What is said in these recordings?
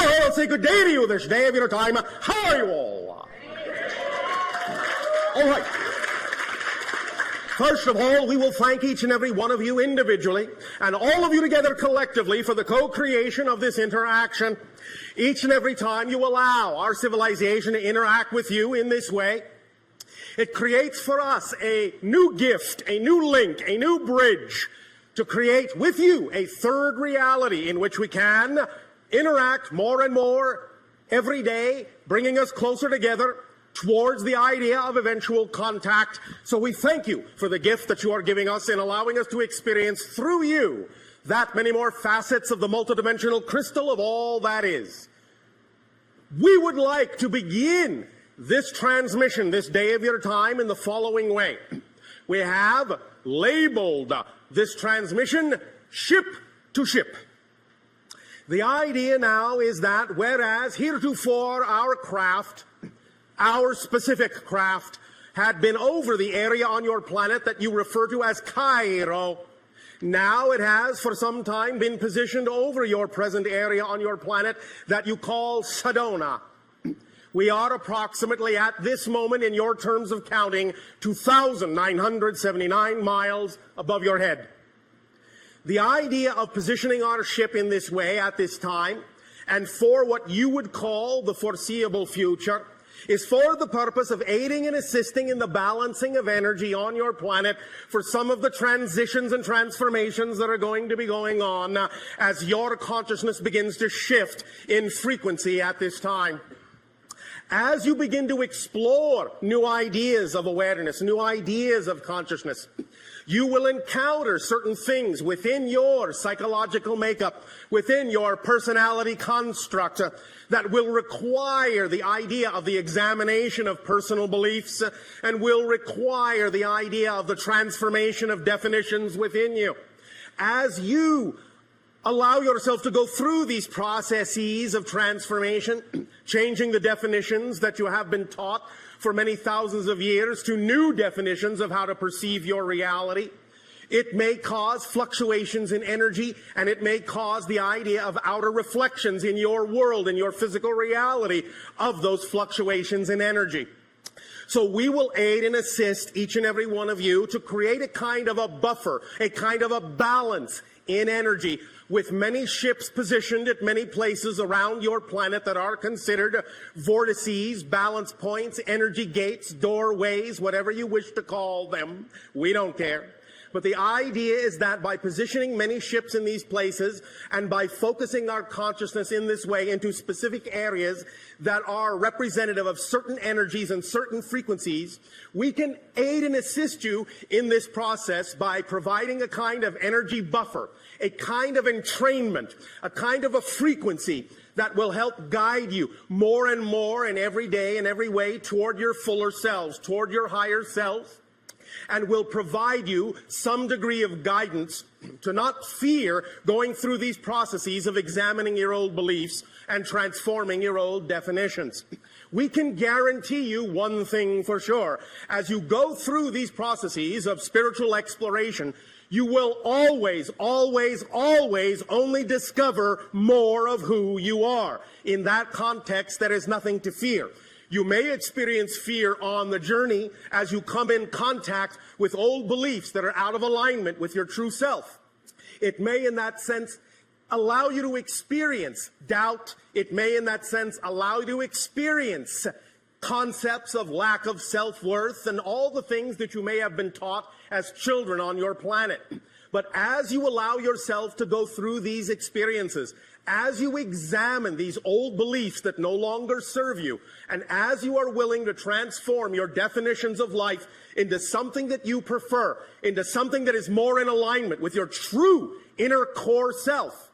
Well, I'll say good day to you this day of your time. How are you all? All right. First of all, we will thank each and every one of you individually and all of you together collectively for the co-creation of this interaction. Each and every time you allow our civilization to interact with you in this way, it creates for us a new gift, a new link, a new bridge to create with you a third reality in which we can interact more and more every day, bringing us closer together towards the idea of eventual contact. So we thank you for the gift that you are giving us in allowing us to experience through you that many more facets of the multidimensional crystal of all that is. We would like to begin this transmission, this day of your time, in the following way. We have labeled this transmission ship to ship. The idea now is that whereas heretofore our specific craft had been over the area on your planet that you refer to as Cairo, now it has for some time been positioned over your present area on your planet that you call Sedona. We are approximately at this moment, in your terms of counting, 2,979 miles above your head. The idea of positioning our ship in this way at this time, and for what you would call the foreseeable future, is for the purpose of aiding and assisting in the balancing of energy on your planet for some of the transitions and transformations that are going to be going on as your consciousness begins to shift in frequency at this time. As you begin to explore new ideas of awareness, new ideas of consciousness, you will encounter certain things within your psychological makeup, within your personality construct, that will require the idea of the examination of personal beliefs and will require the idea of the transformation of definitions within you. As you allow yourself to go through these processes of transformation, changing the definitions that you have been taught for many thousands of years to new definitions of how to perceive your reality, it may cause fluctuations in energy, and it may cause the idea of outer reflections in your world, in your physical reality of those fluctuations in energy. So we will aid and assist each and every one of you to create a kind of a buffer, a kind of a balance in energy, with many ships positioned at many places around your planet that are considered vortices, balance points, energy gates, doorways, whatever you wish to call them. We don't care. But the idea is that by positioning many ships in these places and by focusing our consciousness in this way into specific areas that are representative of certain energies and certain frequencies, we can aid and assist you in this process by providing a kind of energy buffer, a kind of entrainment, a kind of a frequency that will help guide you more and more in every day and every way toward your fuller selves, toward your higher selves, and will provide you some degree of guidance to not fear going through these processes of examining your old beliefs and transforming your old definitions. We can guarantee you one thing for sure. As you go through these processes of spiritual exploration, you will always, always, always only discover more of who you are. In that context, there is nothing to fear. You may experience fear on the journey as you come in contact with old beliefs that are out of alignment with your true self. It may, in that sense, allow you to experience doubt. It may, in that sense, allow you to experience concepts of lack of self-worth and all the things that you may have been taught as children on your planet. But as you allow yourself to go through these experiences, as you examine these old beliefs that no longer serve you, and as you are willing to transform your definitions of life into something that you prefer, into something that is more in alignment with your true inner core self,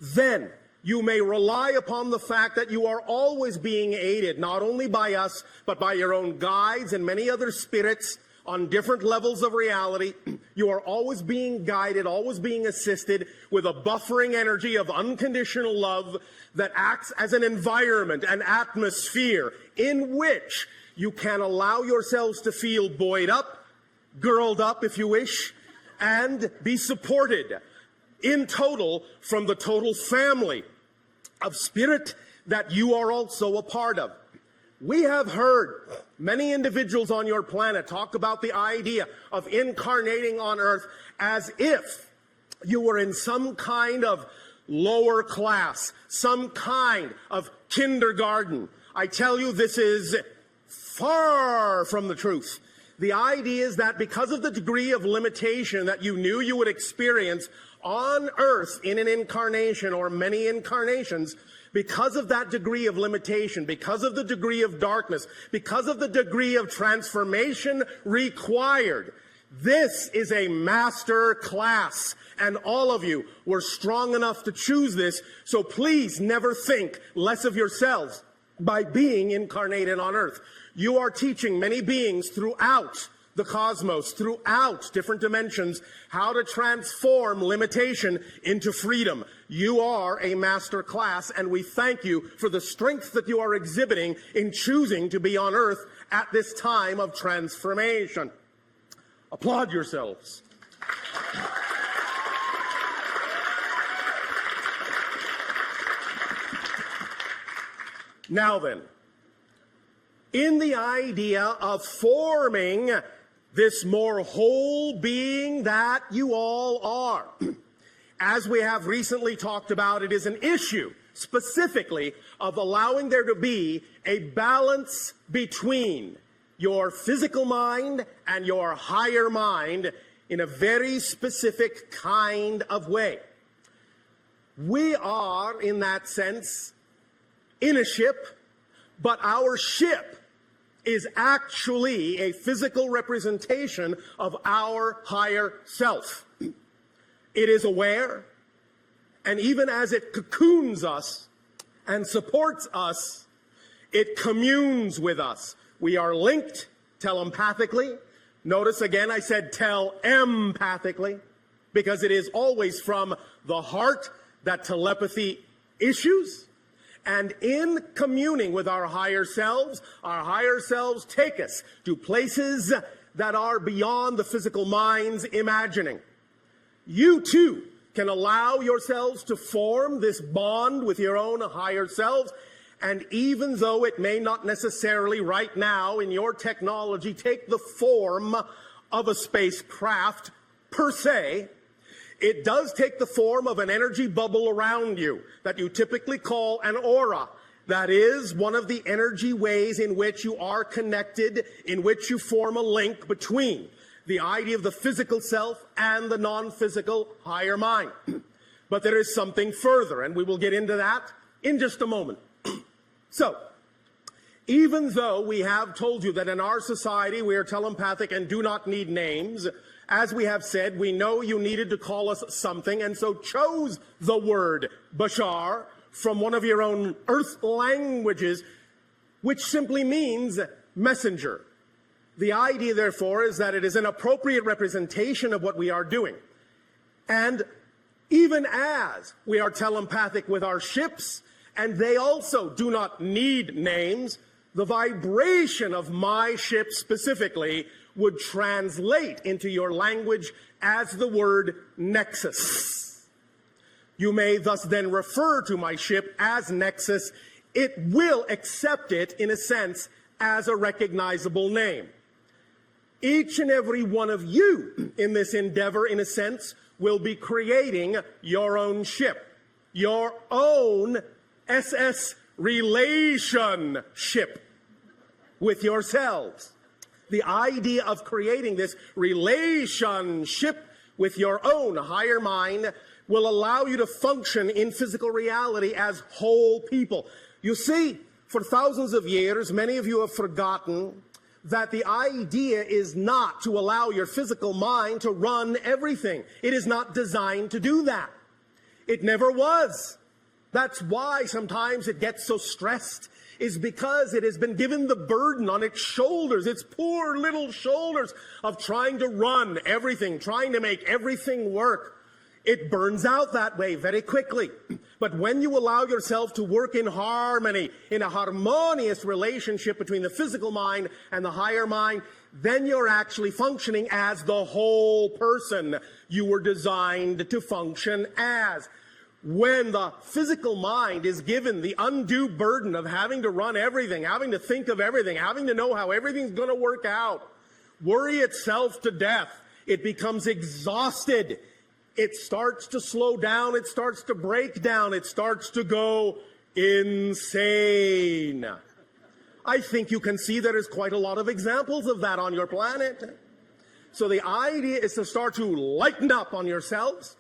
then you may rely upon the fact that you are always being aided, not only by us, but by your own guides and many other spirits on different levels of reality. You are always being guided, always being assisted with a buffering energy of unconditional love that acts as an environment, an atmosphere in which you can allow yourselves to feel buoyed up, girled up if you wish, and be supported in total from the total family of spirit that you are also a part of. We have heard many individuals on your planet talk about the idea of incarnating on Earth as if you were in some kind of lower class, some kind of kindergarten. I tell you, this is far from the truth. The idea is that because of the degree of limitation that you knew you would experience on Earth in an incarnation or many incarnations, because of that degree of limitation, because of the degree of darkness, because of the degree of transformation required, this is a master class, and all of you were strong enough to choose this, so please never think less of yourselves by being incarnated on Earth. You are teaching many beings throughout the cosmos, throughout different dimensions, how to transform limitation into freedom. You are a master class, and we thank you for the strength that you are exhibiting in choosing to be on Earth at this time of transformation. Applaud yourselves. Now then, in the idea of forming this more whole being that you all are, as we have recently talked about, it is an issue specifically of allowing there to be a balance between your physical mind and your higher mind in a very specific kind of way. We are, in that sense, in a ship, but our ship is actually a physical representation of our higher self. It is aware, and even as it cocoons us and supports us, it communes with us. We are linked telepathically. Notice again I said telempathically, because it is always from the heart that telepathy issues. And in communing with our higher selves take us to places that are beyond the physical mind's imagining. You too can allow yourselves to form this bond with your own higher selves, and even though it may not necessarily right now in your technology take the form of a spacecraft per se, it does take the form of an energy bubble around you that you typically call an aura. That is one of the energy ways in which you are connected, in which you form a link between the idea of the physical self and the non-physical higher mind. But there is something further, and we will get into that in just a moment. So, even though we have told you that in our society we are telepathic and do not need names, as we have said, we know you needed to call us something, and so chose the word Bashar from one of your own Earth languages, which simply means messenger. The idea, therefore, is that it is an appropriate representation of what we are doing. And even as we are telepathic with our ships, and they also do not need names, the vibration of my ship specifically would translate into your language as the word nexus. You may thus then refer to my ship as Nexus. It will accept it, in a sense, as a recognizable name. Each and every one of you in this endeavor, in a sense, will be creating your own ship, your own SS relationship with yourselves. The idea of creating this relationship with your own higher mind will allow you to function in physical reality as whole people. You see, for thousands of years, many of you have forgotten that the idea is not to allow your physical mind to run everything. It is not designed to do that. It never was. That's why sometimes it gets so stressed, is because it has been given the burden on its shoulders, its poor little shoulders, of trying to run everything, trying to make everything work. It burns out that way very quickly. But when you allow yourself to work in harmony, in a harmonious relationship between the physical mind and the higher mind, then you're actually functioning as the whole person you were designed to function as. when the physical mind is given the undue burden of having to run everything, having to think of everything, having to know how everything's going to work out, worry itself to death, it becomes exhausted. It starts to slow down. It starts to break down. It starts to go insane. I think you can see there's quite a lot of examples of that on your planet. So the idea is to start to lighten up on yourselves,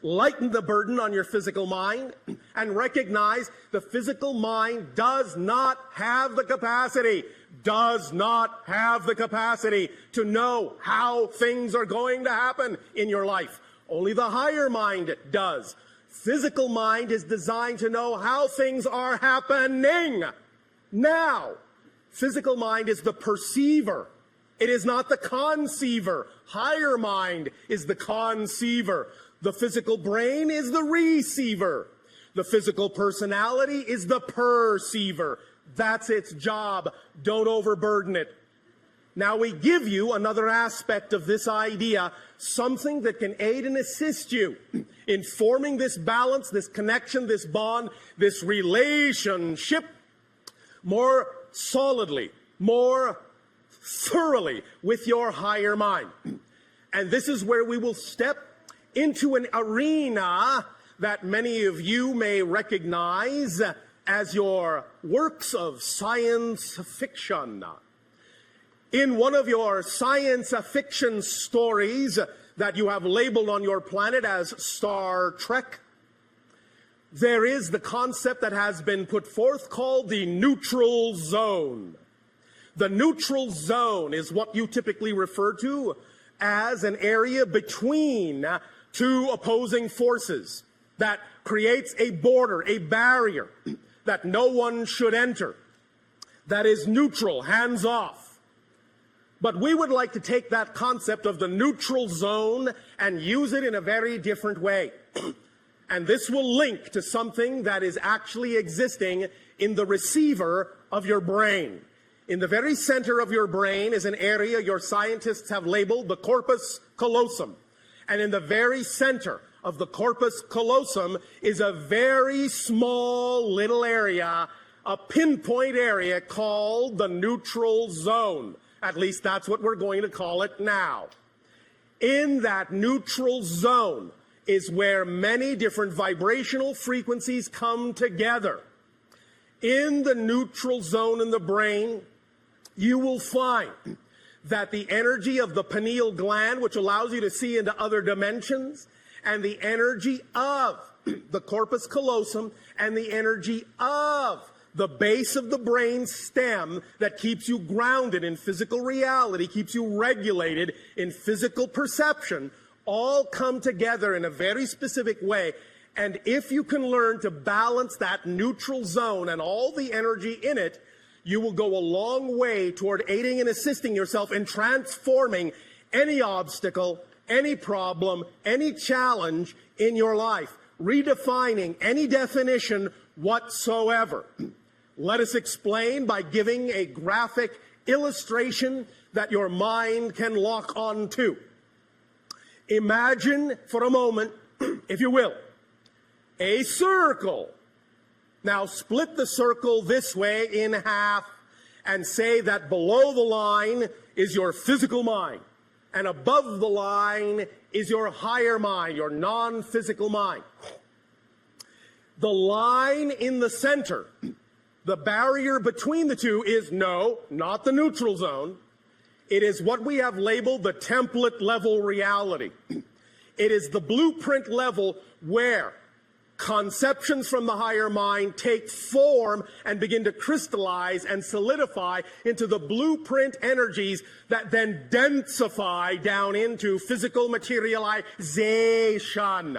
lighten the burden on your physical mind, and recognize the physical mind does not have the capacity to know how things are going to happen in your life. Only the higher mind does. Physical mind is designed to know how things are happening now. Physical mind is the perceiver. It is not the conceiver. Higher mind is the conceiver. The physical brain is the receiver. The physical personality is the perceiver. That's its job. Don't overburden it. Now we give you another aspect of this idea, something that can aid and assist you in forming this balance, this connection, this bond, this relationship more solidly, more thoroughly with your higher mind. And this is where we will step into an arena that many of you may recognize as your works of science fiction. In one of your science fiction stories that you have labeled on your planet as Star Trek, there is the concept that has been put forth called the neutral zone. The neutral zone is what you typically refer to as an area between two opposing forces that creates a border, a barrier that no one should enter, that is neutral, hands off. But we would like to take that concept of the neutral zone and use it in a very different way. And this will link to something that is actually existing in the receiver of your brain. In the very center of your brain is an area your scientists have labeled the corpus callosum. And in the very center of the corpus callosum is a very small little area, a pinpoint area called the neutral zone. At least that's what we're going to call it now. In that neutral zone is where many different vibrational frequencies come together. In the neutral zone in the brain, you will find that the energy of the pineal gland, which allows you to see into other dimensions, and the energy of the corpus callosum, and the energy of the base of the brain stem that keeps you grounded in physical reality, keeps you regulated in physical perception, all come together in a very specific way. And if you can learn to balance that neutral zone and all the energy in it, you will go a long way toward aiding and assisting yourself in transforming any obstacle, any problem, any challenge in your life, redefining any definition whatsoever. Let us explain by giving a graphic illustration that your mind can lock on to. Imagine for a moment, if you will, a circle. Now split the circle this way in half and say that below the line is your physical mind and above the line is your higher mind, your non-physical mind. The line in the center, the barrier between the two is not the neutral zone. It is what we have labeled the template level reality. It is the blueprint level where conceptions from the higher mind take form and begin to crystallize and solidify into the blueprint energies that then densify down into physical materialization.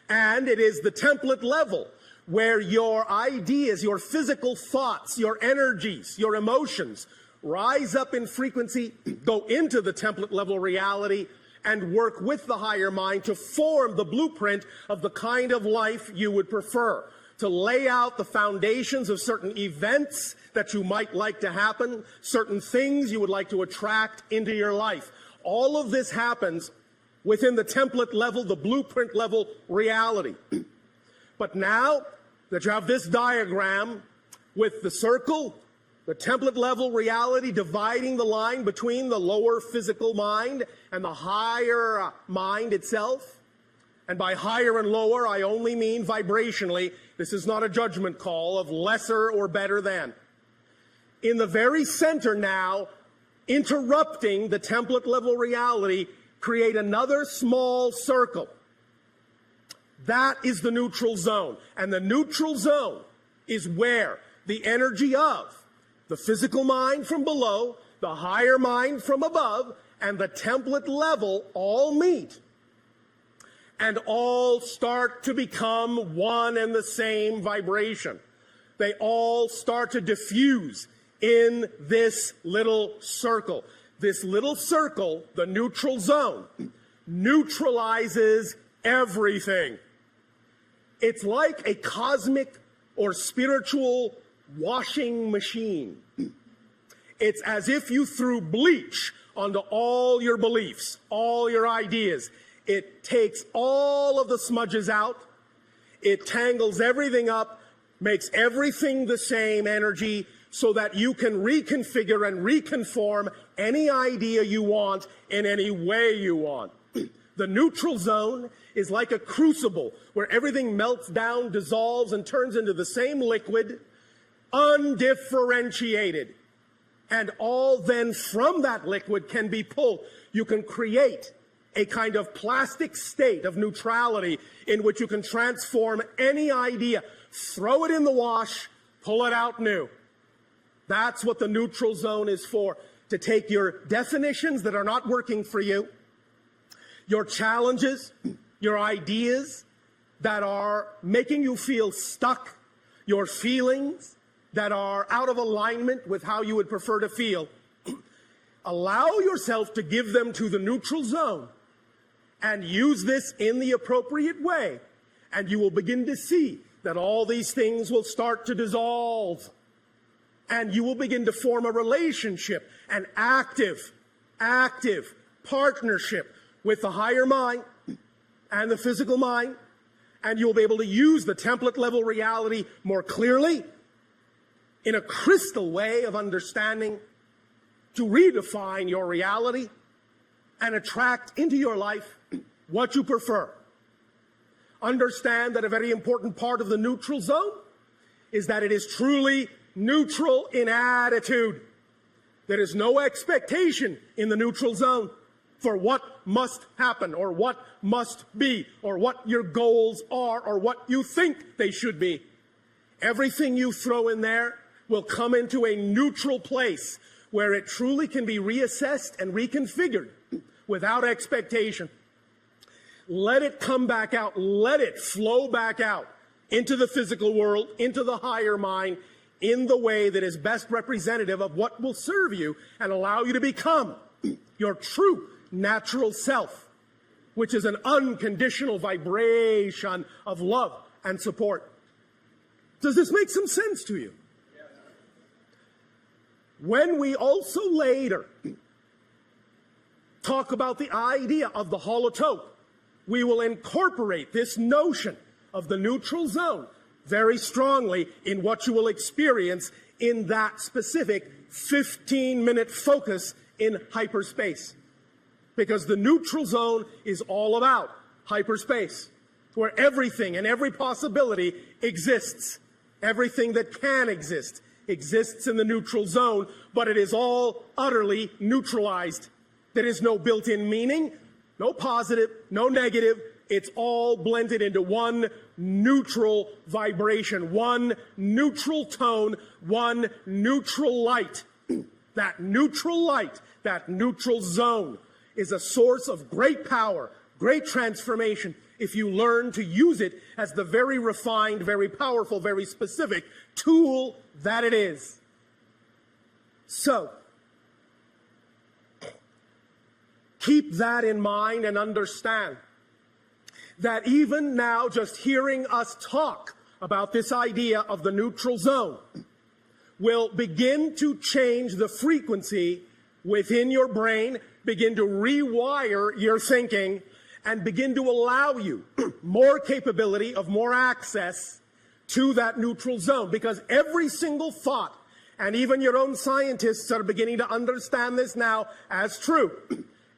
And it is the template level where your ideas, your physical thoughts, your energies, your emotions rise up in frequency, go into the template level reality, and work with the higher mind to form the blueprint of the kind of life you would prefer, to lay out the foundations of certain events that you might like to happen, certain things you would like to attract into your life. All of this happens within the template level, the blueprint level reality. But now that you have this diagram with the circle, the template level reality dividing the line between the lower physical mind and the higher mind itself, and by higher and lower, I only mean vibrationally. This is not a judgment call of lesser or better than. In the very center now, interrupting the template level reality, create another small circle. That is the neutral zone. And the neutral zone is where the energy of the physical mind from below, the higher mind from above, and the template level all meet and all start to become one and the same vibration. They all start to diffuse in this little circle. This little circle, the neutral zone, neutralizes everything. It's like a cosmic or spiritual washing machine. It's as if you threw bleach onto all your beliefs, all your ideas. It takes all of the smudges out. It tangles everything up, makes everything the same energy so that you can reconfigure and reconform any idea you want in any way you want. The neutral zone is like a crucible where everything melts down, dissolves, and turns into the same liquid, undifferentiated. And all then from that liquid can be pulled. You can create a kind of plastic state of neutrality in which you can transform any idea, throw it in the wash, pull it out new. That's what the neutral zone is for, to take your definitions that are not working for you, your challenges, your ideas that are making you feel stuck, your feelings that are out of alignment with how you would prefer to feel. Allow yourself to give them to the neutral zone and use this in the appropriate way, and you will begin to see that all these things will start to dissolve, and you will begin to form a relationship, an active partnership with the higher mind and the physical mind, and you'll be able to use the template level reality more clearly in a crystal way of understanding to redefine your reality and attract into your life what you prefer. Understand that a very important part of the neutral zone is that it is truly neutral in attitude. There is no expectation in the neutral zone for what must happen or what must be or what your goals are or what you think they should be. Everything you throw in there will come into a neutral place where it truly can be reassessed and reconfigured without expectation. Let it come back out. Let it flow back out into the physical world, into the higher mind, in the way that is best representative of what will serve you and allow you to become your true natural self, which is an unconditional vibration of love and support. Does this make some sense to you? When we also later talk about the idea of the holotope, we will incorporate this notion of the neutral zone very strongly in what you will experience in that specific 15-minute focus in hyperspace. Because the neutral zone is all about hyperspace, where everything and every possibility exists. Everything that can exist exists in the neutral zone, but it is all utterly neutralized. There is no built-in meaning, no positive, no negative. It's all blended into one neutral vibration, one neutral tone, one neutral light. That neutral light, that neutral zone is a source of great power, great transformation, if you learn to use it as the very refined, very powerful, very specific tool that it is. So, keep that in mind and understand that even now, just hearing us talk about this idea of the neutral zone will begin to change the frequency within your brain, begin to rewire your thinking, and begin to allow you more capability of more access to that neutral zone. Because every single thought, and even your own scientists are beginning to understand this now as true,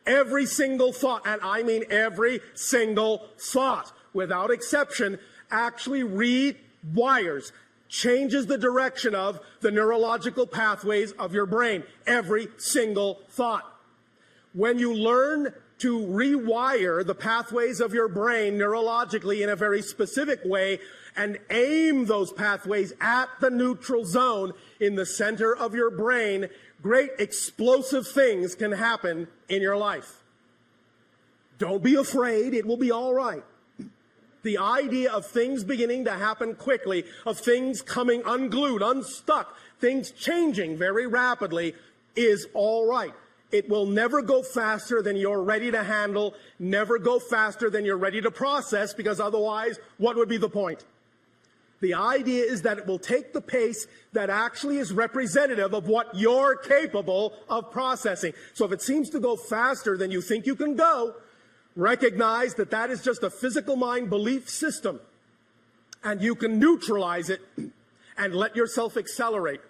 every single thought, and I mean every single thought, without exception, actually rewires, changes the direction of the neurological pathways of your brain. Every single thought. When you learn to rewire the pathways of your brain neurologically in a very specific way and aim those pathways at the neutral zone in the center of your brain, great explosive things can happen in your life. Don't be afraid. It will be all right. The idea of things beginning to happen quickly, of things coming unglued, unstuck, things changing very rapidly is all right. It will never go faster than you're ready to handle, never go faster than you're ready to process, because otherwise, what would be the point? The idea is that it will take the pace that actually is representative of what you're capable of processing. So if it seems to go faster than you think you can go, recognize that that is just a physical mind belief system, and you can neutralize it and let yourself accelerate.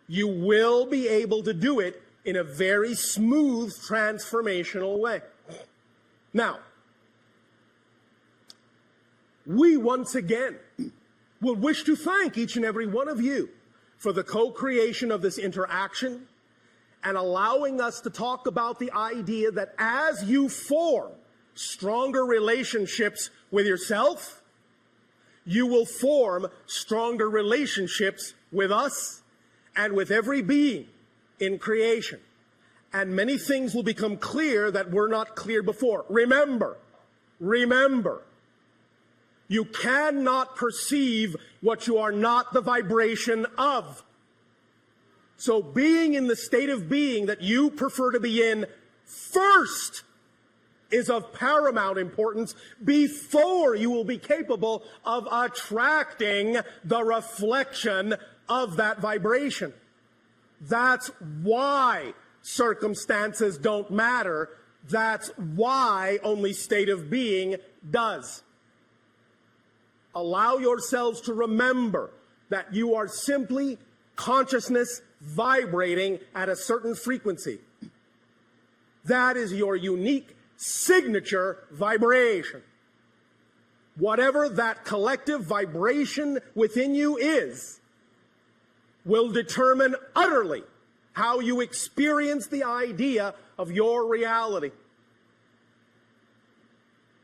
You will be able to do it in a very smooth, transformational way. Now, we once again will wish to thank each and every one of you for the co-creation of this interaction and allowing us to talk about the idea that as you form stronger relationships with yourself, you will form stronger relationships with us and with every being in creation. And many things will become clear that were not clear before. Remember, you cannot perceive what you are not the vibration of. So being in the state of being that you prefer to be in first is of paramount importance before you will be capable of attracting the reflection of that vibration. That's why circumstances don't matter. That's why only state of being does. Allow yourselves to remember that you are simply consciousness vibrating at a certain frequency. That is your unique signature vibration. Whatever that collective vibration within you is, will determine utterly how you experience the idea of your reality.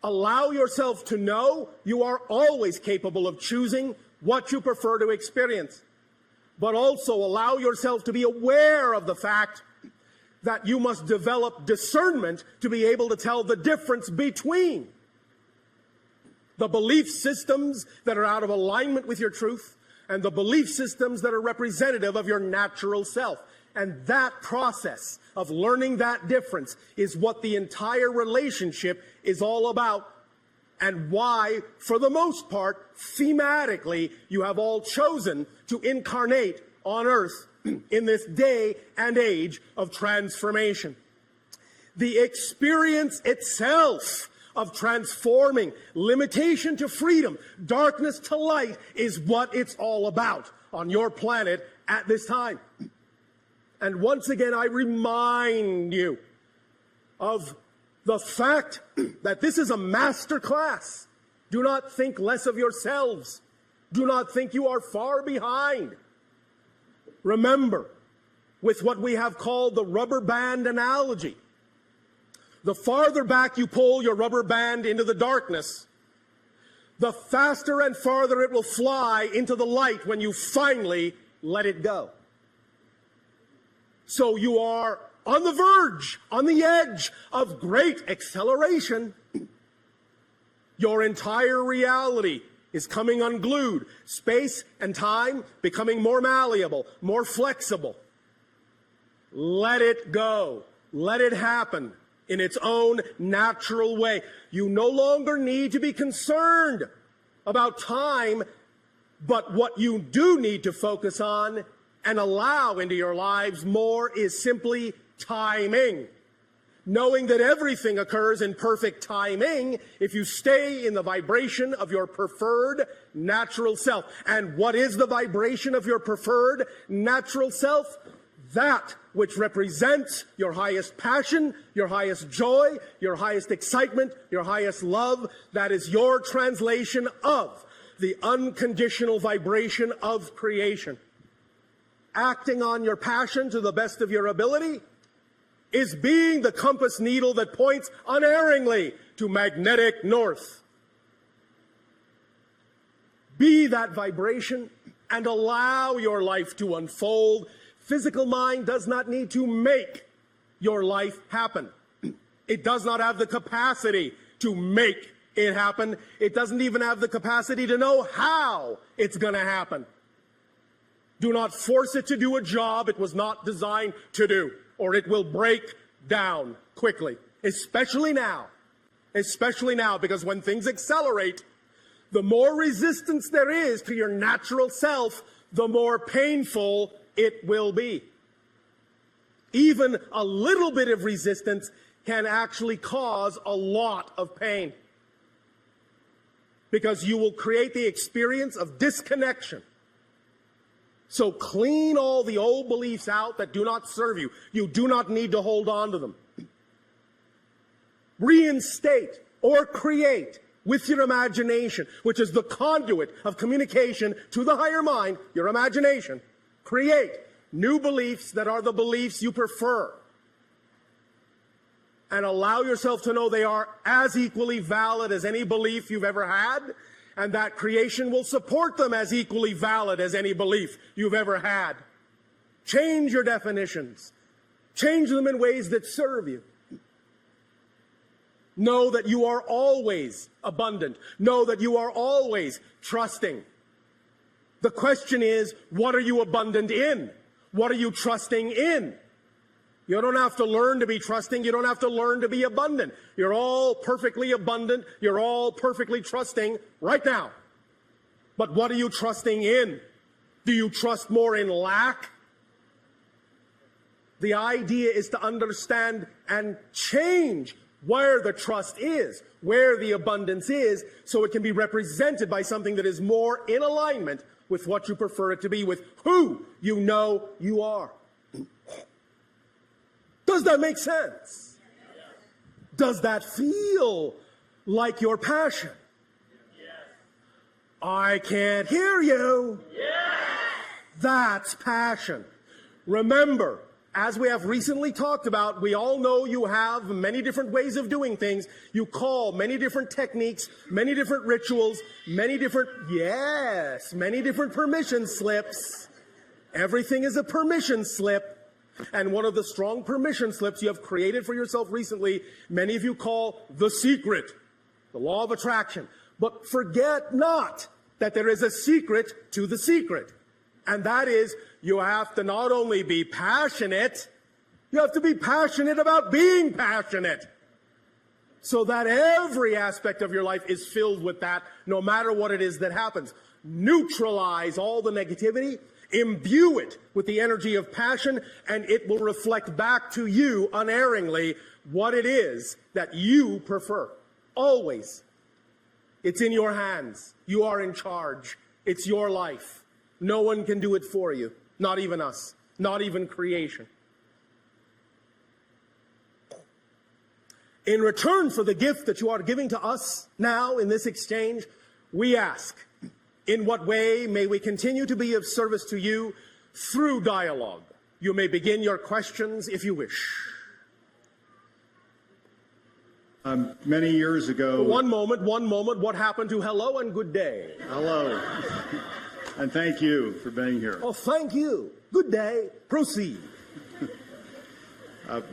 Allow yourself to know you are always capable of choosing what you prefer to experience, but also allow yourself to be aware of the fact that you must develop discernment to be able to tell the difference between the belief systems that are out of alignment with your truth and the belief systems that are representative of your natural self. And that process of learning that difference is what the entire relationship is all about, and why, for the most part, thematically, you have all chosen to incarnate on Earth in this day and age of transformation. The experience itself of transforming limitation to freedom, darkness to light, is what it's all about on your planet at this time. And once again, I remind you of the fact that this is a master class. Do not think less of yourselves. Do not think you are far behind. Remember, with what we have called the rubber band analogy, the farther back you pull your rubber band into the darkness, the faster and farther it will fly into the light when you finally let it go. So you are on the verge, on the edge of great acceleration. Your entire reality is coming unglued. Space and time becoming more malleable, more flexible. Let it go. Let it happen in its own natural way. You no longer need to be concerned about time, but what you do need to focus on and allow into your lives more is simply timing. knowing that everything occurs in perfect timing if you stay in the vibration of your preferred natural self. And what is the vibration of your preferred natural self? That which represents your highest passion, your highest joy, your highest excitement, your highest love. That is your translation of the unconditional vibration of creation. Acting on your passion to the best of your ability is being the compass needle that points unerringly to magnetic north. Be that vibration and allow your life to unfold. Physical mind does not need to make your life happen. It does not have the capacity to make it happen. It doesn't even have the capacity to know how it's going to happen. Do not force it to do a job it was not designed to do, or it will break down quickly, especially now, because when things accelerate, the more resistance there is to your natural self, the more painful it will be. Even a little bit of resistance can actually cause a lot of pain, because you will create the experience of disconnection. So clean all the old beliefs out that do not serve you. You do not need to hold on to them. Reinstate or create with your imagination, which is the conduit of communication to the higher mind, your imagination. Create new beliefs that are the beliefs you prefer. And allow yourself to know they are as equally valid as any belief you've ever had, and that creation will support them as equally valid as any belief you've ever had. Change your definitions. Change them in ways that serve you. Know that you are always abundant. Know that you are always trusting. The question is, what are you abundant in? What are you trusting in? You don't have to learn to be trusting. You don't have to learn to be abundant. You're all perfectly abundant. You're all perfectly trusting right now. But what are you trusting in? Do you trust more in lack? The idea is to understand and change where the trust is, where the abundance is, so it can be represented by something that is more in alignment with what you prefer it to be, with who you know you are. Does that make sense? Does that feel like your passion? I can't hear you. That's passion. Remember, as we have recently talked about, we all know you have many different ways of doing things. You call many different techniques, many different rituals, many different permission slips. Everything is a permission slip. And one of the strong permission slips you have created for yourself recently, many of you call the secret, the law of attraction. But forget not that there is a secret to the secret. And that is, you have to not only be passionate, you have to be passionate about being passionate. So that every aspect of your life is filled with that, no matter what it is that happens. Neutralize all the negativity, imbue it with the energy of passion, and it will reflect back to you unerringly what it is that you prefer. Always. It's in your hands. You are in charge. It's your life. No one can do it for you. Not even us. Not even creation. In return for the gift that you are giving to us now in this exchange, we ask, in what way may we continue to be of service to you through dialogue? You may begin your questions if you wish. Many years ago... One moment. What happened to hello and good day? Hello. And thank you for being here. Oh, thank you. Good day. Proceed.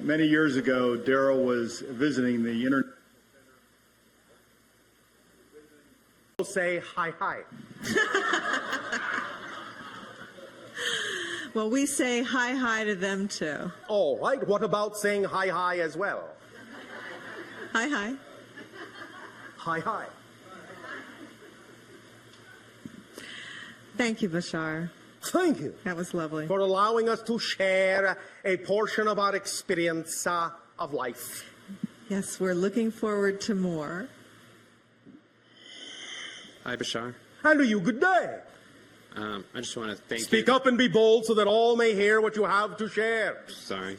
Many years ago, Darryl was visiting the internet. Say hi. Well, we say hi to them too. All right. What about saying hi as well? Hi. Hi. Thank you, Bashar. Thank you. That was lovely. For allowing us to share a portion of our experience of life. Yes, we're looking forward to more. Hi, Bashar. And to you, good day. I just want to thank you. Speak up and be bold so that all may hear what you have to share. Sorry.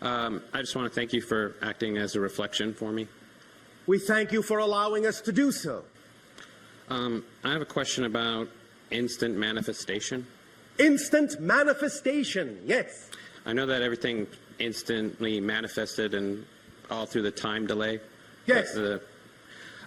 I just want to thank you for acting as a reflection for me. We thank you for allowing us to do so. I have a question about instant manifestation. Instant manifestation, yes. I know that everything instantly manifested and all through the time delay. Yes.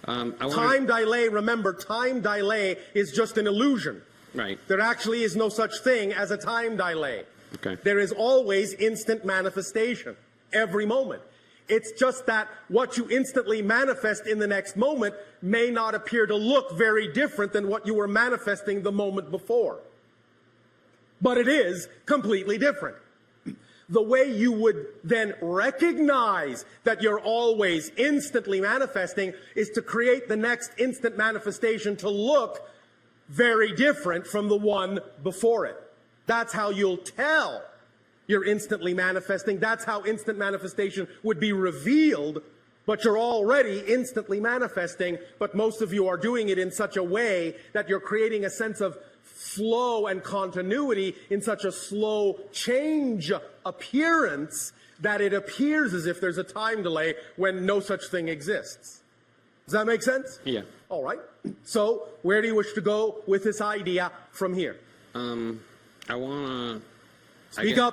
Time delay, remember, time delay is just an illusion. Right. There actually is no such thing as a time delay. Okay. There is always instant manifestation, every moment. It's just that what you instantly manifest in the next moment may not appear to look very different than what you were manifesting the moment before. But it is completely different. The way you would then recognize that you're always instantly manifesting is to create the next instant manifestation to look very different from the one before it. That's how you'll tell you're instantly manifesting. That's how instant manifestation would be revealed, but you're already instantly manifesting, but most of you are doing it in such a way that you're creating a sense of flow and continuity in such a slow change appearance that it appears as if there's a time delay when no such thing exists. Does that make sense? Yeah. All right. So where do you wish to go with this idea from here? I want to...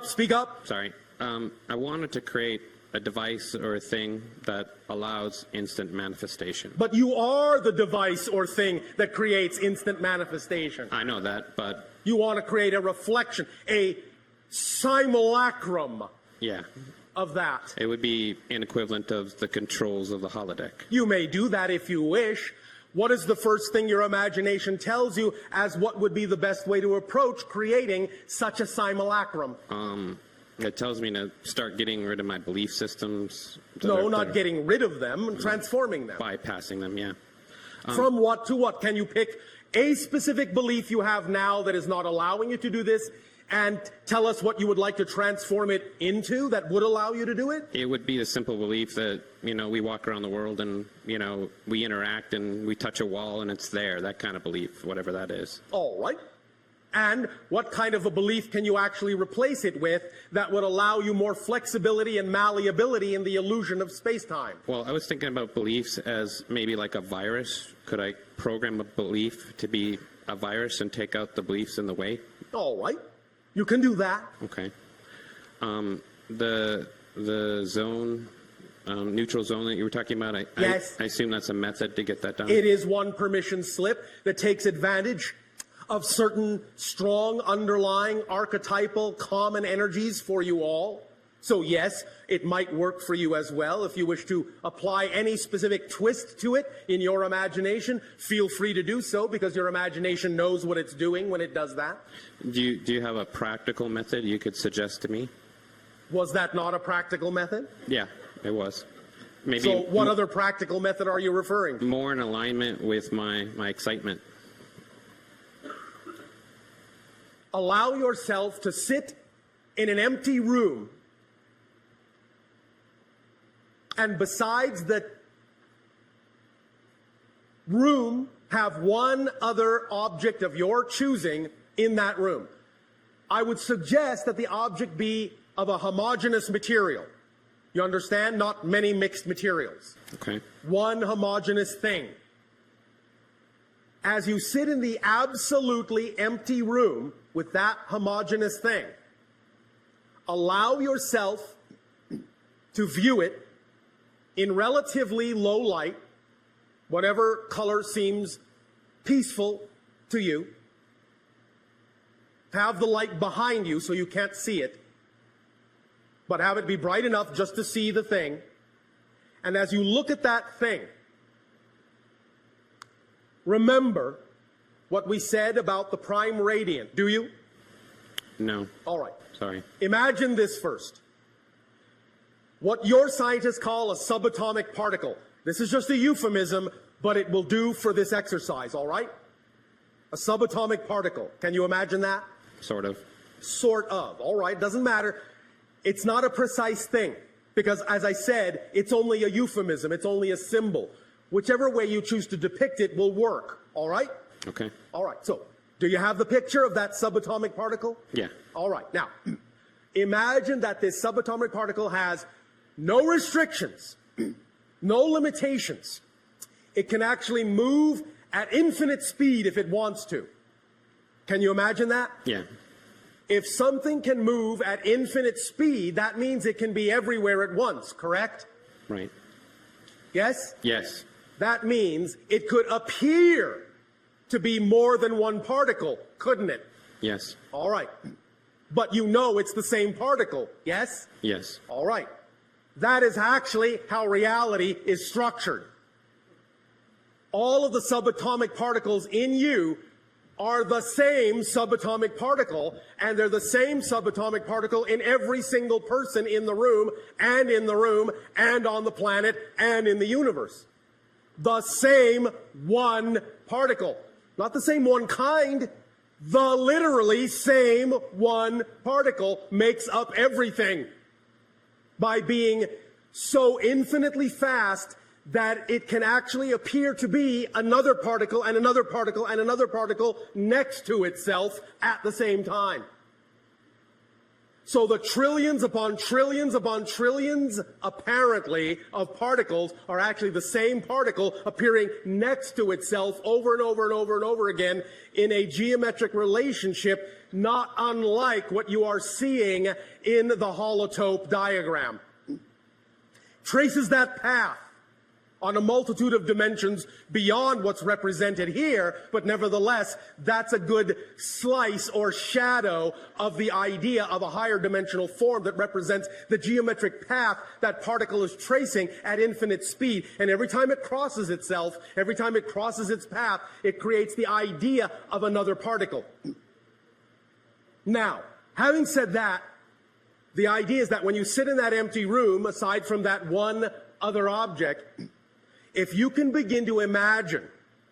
Speak up. Sorry. I wanted to create a device or a thing that allows instant manifestation. But you are the device or thing that creates instant manifestation. I know that, but... You want to create a reflection, a simulacrum Yeah. of that. It would be an equivalent of the controls of the holodeck. You may do that if you wish. What is the first thing your imagination tells you as what would be the best way to approach creating such a simulacrum? It tells me to start getting rid of my belief systems. No, not getting rid of them, transforming them. Bypassing them, yeah. From what to what? Can you pick a specific belief you have now that is not allowing you to do this and tell us what you would like to transform it into that would allow you to do it? It would be the simple belief that, we walk around the world and, we interact and we touch a wall and it's there, that kind of belief, whatever that is. All right. And what kind of a belief can you actually replace it with that would allow you more flexibility and malleability in the illusion of space-time? Well, I was thinking about beliefs as maybe like a virus. Could I program a belief to be a virus and take out the beliefs in the way? All right. You can do that. Okay. The zone, neutral zone that you were talking about, Yes. I assume that's a method to get that done? It is one permission slip that takes advantage of certain strong underlying archetypal common energies for you all. So yes, it might work for you as well. If you wish to apply any specific twist to it in your imagination, feel free to do so because your imagination knows what it's doing when it does that. Do you have a practical method you could suggest to me? Was that not a practical method? Yeah, it was. Maybe So what other practical method are you referring to? more in alignment with my excitement. Allow yourself to sit in an empty room, and besides the room, have one other object of your choosing in that room. I would suggest that the object be of a homogeneous material. You understand? Not many mixed materials. Okay. One homogeneous thing. As you sit in the absolutely empty room with that homogeneous thing, allow yourself to view it in relatively low light, whatever color seems peaceful to you. Have the light behind you so you can't see it, but have it be bright enough just to see the thing. And as you look at that thing, remember what we said about the prime radiant. Do you? No. All right. Sorry. Imagine this first. What your scientists call a subatomic particle. This is just a euphemism, but it will do for this exercise, all right? A subatomic particle. Can you imagine that? Sort of. Sort of. All right. Doesn't matter. It's not a precise thing. Because, as I said, it's only a euphemism. It's only a symbol. Whichever way you choose to depict it will work. All right? Okay. All right. So, do you have the picture of that subatomic particle? Yeah. All right. Now, imagine that this subatomic particle has no restrictions, no limitations. It can actually move at infinite speed if it wants to. Can you imagine that? Yeah. If something can move at infinite speed, that means it can be everywhere at once, correct? Right. Yes? Yes. That means it could appear to be more than one particle, couldn't it? Yes. All right. But you know it's the same particle, yes? Yes. All right. That is actually how reality is structured. All of the subatomic particles in you are the same subatomic particle, and they're the same subatomic particle in every single person in the room, and on the planet, and in the universe. The same one particle. Not the same one kind. The literally same one particle makes up everything by being so infinitely fast that it can actually appear to be another particle and another particle and another particle next to itself at the same time. So the trillions upon trillions upon trillions, apparently, of particles are actually the same particle appearing next to itself over and over and over and over again in a geometric relationship not unlike what you are seeing in the holotope diagram. Traces that path on a multitude of dimensions beyond what's represented here, but nevertheless, that's a good slice or shadow of the idea of a higher dimensional form that represents the geometric path that particle is tracing at infinite speed. And every time it crosses itself, every time it crosses its path, it creates the idea of another particle. Now, having said that, the idea is that when you sit in that empty room, aside from that one other object, if you can begin to imagine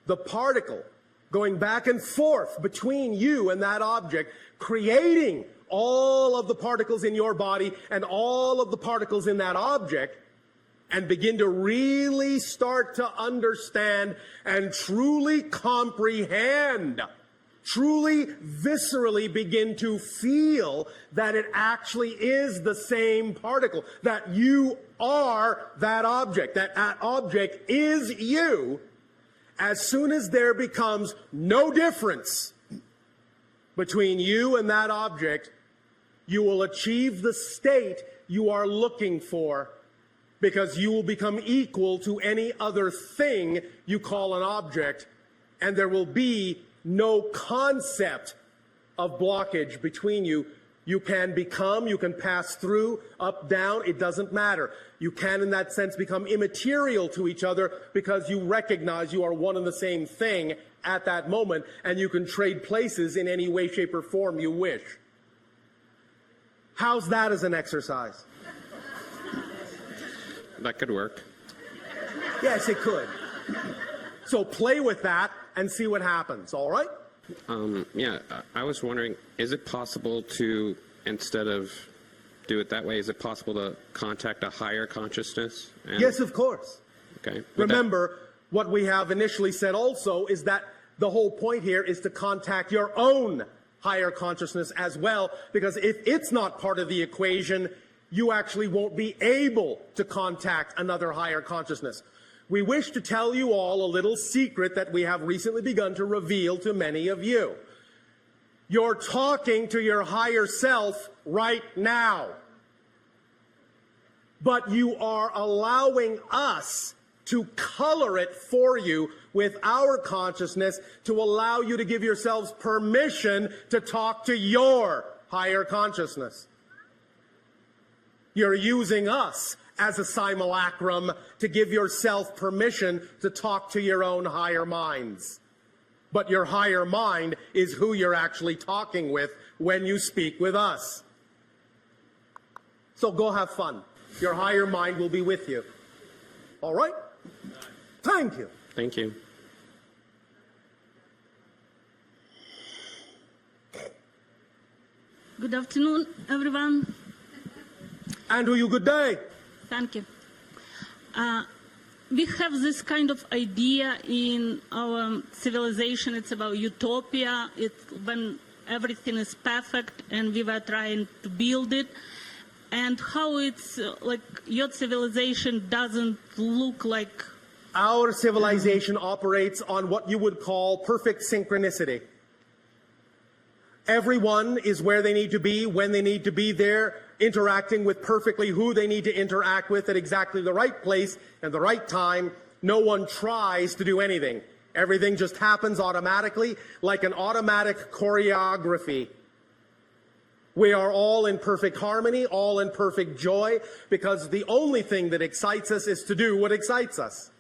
the particle going back and forth between you and that object, creating all of the particles in your body and all of the particles in that object, and begin to really start to understand and truly comprehend, truly viscerally begin to feel that it actually is the same particle, that you are that object, that object is you. As soon as there becomes no difference between you and that object, you will achieve the state you are looking for, because you will become equal to any other thing you call an object, and there will be no concept of blockage between you. You can become, you can pass through, up, down, it doesn't matter. You can, in that sense, become immaterial to each other because you recognize you are one and the same thing at that moment, and you can trade places in any way, shape, or form you wish. How's that as an exercise? That could work. Yes, it could. So play with that and see what happens, all right? Yeah, I was wondering, is it possible to, instead of do it that way, is it possible to contact a higher consciousness? Yes, of course. Okay. Remember, what we have initially said also is that the whole point here is to contact your own higher consciousness as well, because if it's not part of the equation, you actually won't be able to contact another higher consciousness. We wish to tell you all a little secret that we have recently begun to reveal to many of you. You're talking to your higher self right now, but you are allowing us to color it for you with our consciousness to allow you to give yourselves permission to talk to your higher consciousness. You're using us as a simulacrum to give yourself permission to talk to your own higher minds. But your higher mind is who you're actually talking with when you speak with us. So go have fun. Your higher mind will be with you. All right? Thank you. Thank you. Good afternoon, everyone. Andrew, you good day. Thank you. We have this kind of idea in our civilization. It's about utopia. It's when everything is perfect and we were trying to build it. And how it's like your civilization doesn't look like. Our civilization operates on what you would call perfect synchronicity. Everyone is where they need to be, when they need to be there, interacting with perfectly who they need to interact with at exactly the right place and the right time. No one tries to do anything. Everything just happens automatically, like an automatic choreography. We are all in perfect harmony, all in perfect joy, because the only thing that excites us is to do what excites us.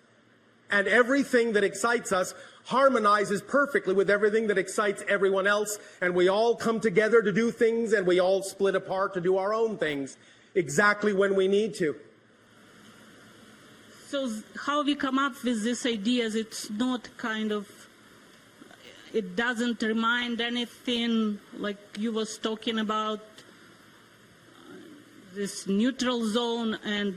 And everything that excites us harmonizes perfectly with everything that excites everyone else, and we all come together to do things, and we all split apart to do our own things exactly when we need to. So how we come up with these ideas, it's not kind of, it doesn't remind anything like you was talking about, this neutral zone and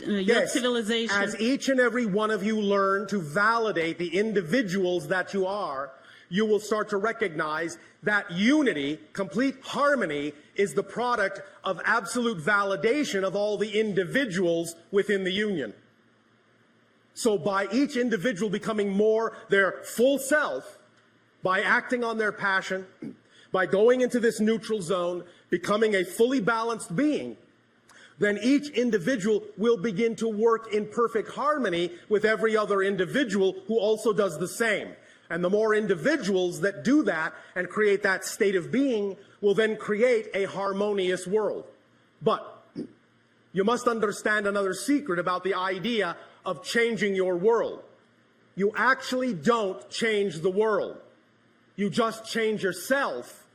your civilization. As each and every one of you learn to validate the individuals that you are, you will start to recognize that unity, complete harmony, is the product of absolute validation of all the individuals within the union. So by each individual becoming more their full self, by acting on their passion, by going into this neutral zone, becoming a fully balanced being, then each individual will begin to work in perfect harmony with every other individual who also does the same. And the more individuals that do that and create that state of being will then create a harmonious world. But you must understand another secret about the idea of changing your world. You actually don't change the world. You just change yourself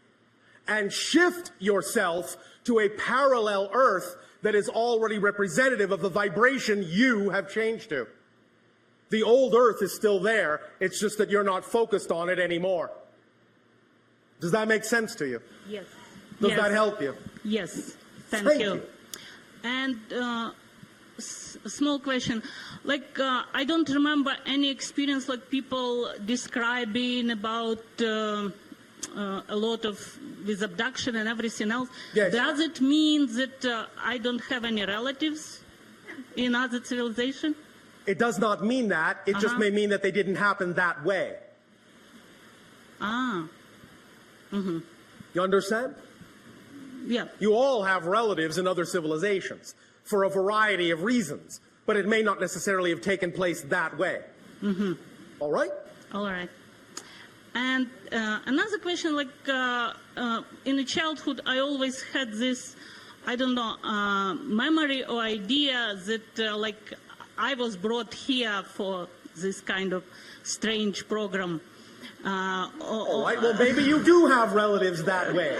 and shift yourself to a parallel Earth that is already representative of the vibration you have changed to. The old Earth is still there, it's just that you're not focused on it anymore. Does that make sense to you? Yes. Does Yes. that help you? Yes. Thank Thank you. you. And a small question, like I don't remember any experience like people describing about a lot of with abduction and everything else. Yes. Does it mean that I don't have any relatives in other civilization? It does not mean that. It just may mean that they didn't happen that way. Ah. Mm-hmm. You understand? Yeah. You all have relatives in other civilizations for a variety of reasons, but it may not necessarily have taken place that way. Mm-hmm. All right? All right. And another question, like in the childhood, I always had this, I don't know, memory or idea that like I was brought here for this kind of strange program. All right, well, maybe you do have relatives that way.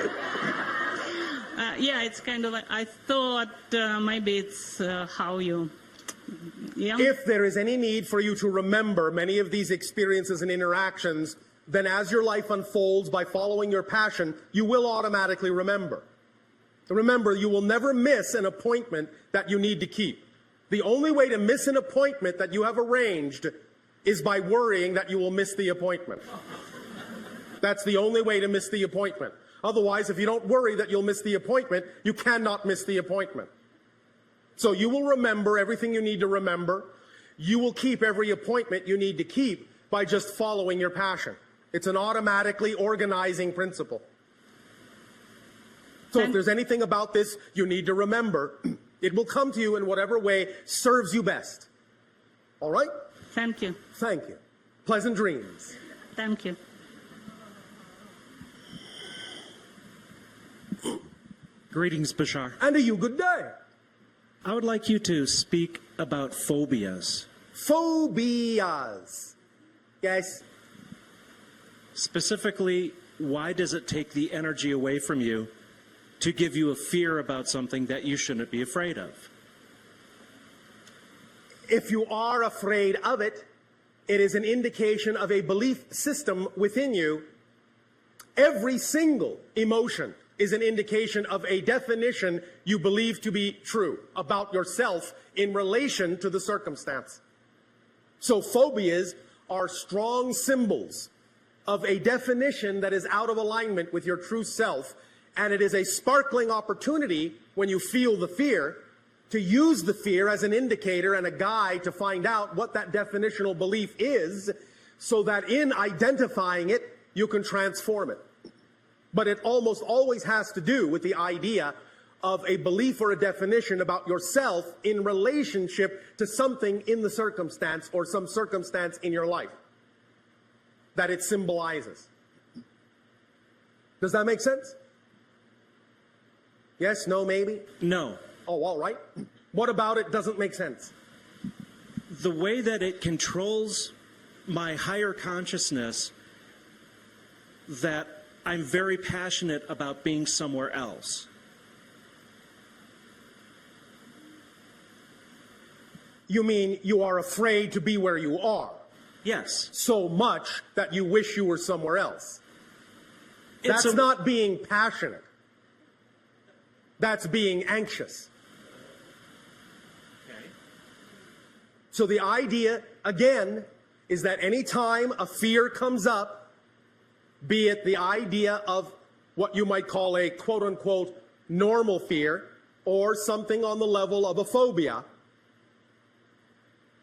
Yeah, it's kind of, I thought maybe it's how you, yeah. If there is any need for you to remember many of these experiences and interactions, then as your life unfolds by following your passion, you will automatically remember. Remember, you will never miss an appointment that you need to keep. The only way to miss an appointment that you have arranged is by worrying that you will miss the appointment. That's the only way to miss the appointment. Otherwise, if you don't worry that you'll miss the appointment, you cannot miss the appointment. So you will remember everything you need to remember. You will keep every appointment you need to keep by just following your passion. It's an automatically organizing principle. So if there's anything about this you need to remember, it will come to you in whatever way serves you best. All right? Thank you. Thank you. Pleasant dreams. Thank you. Greetings, Bashar. And to you, good day. I would like you to speak about phobias. Phobias. Yes. Specifically, why does it take the energy away from you to give you a fear about something that you shouldn't be afraid of? If you are afraid of it, it is an indication of a belief system within you. Every single emotion is an indication of a definition you believe to be true about yourself in relation to the circumstance. So phobias are strong symbols of a definition that is out of alignment with your true self, and it is a sparkling opportunity when you feel the fear to use the fear as an indicator and a guide to find out what that definitional belief is, so that in identifying it, you can transform it. But it almost always has to do with the idea of a belief or a definition about yourself in relationship to something in the circumstance or some circumstance in your life that it symbolizes. Does that make sense? Yes, no, maybe? No. Oh, all right. What about it doesn't make sense? The way that it controls my higher consciousness, that I'm very passionate about being somewhere else. You mean you are afraid to be where you are Yes. so much that you wish you were somewhere else? It's That's not being passionate. That's being anxious. Okay. So the idea, again, is that any time a fear comes up, be it the idea of what you might call a quote-unquote normal fear or something on the level of a phobia,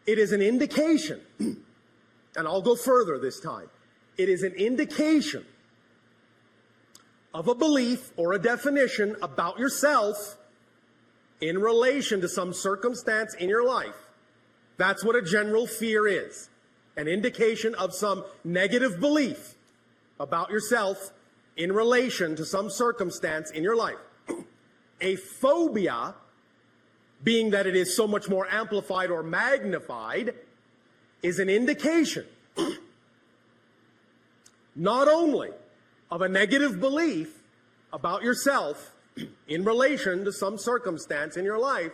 it is an indication, and I'll go further this time, it is an indication of a belief or a definition about yourself in relation to some circumstance in your life. That's what a general fear is. An indication of some negative belief about yourself in relation to some circumstance in your life. A phobia, being that it is so much more amplified or magnified, is an indication not only of a negative belief about yourself in relation to some circumstance in your life,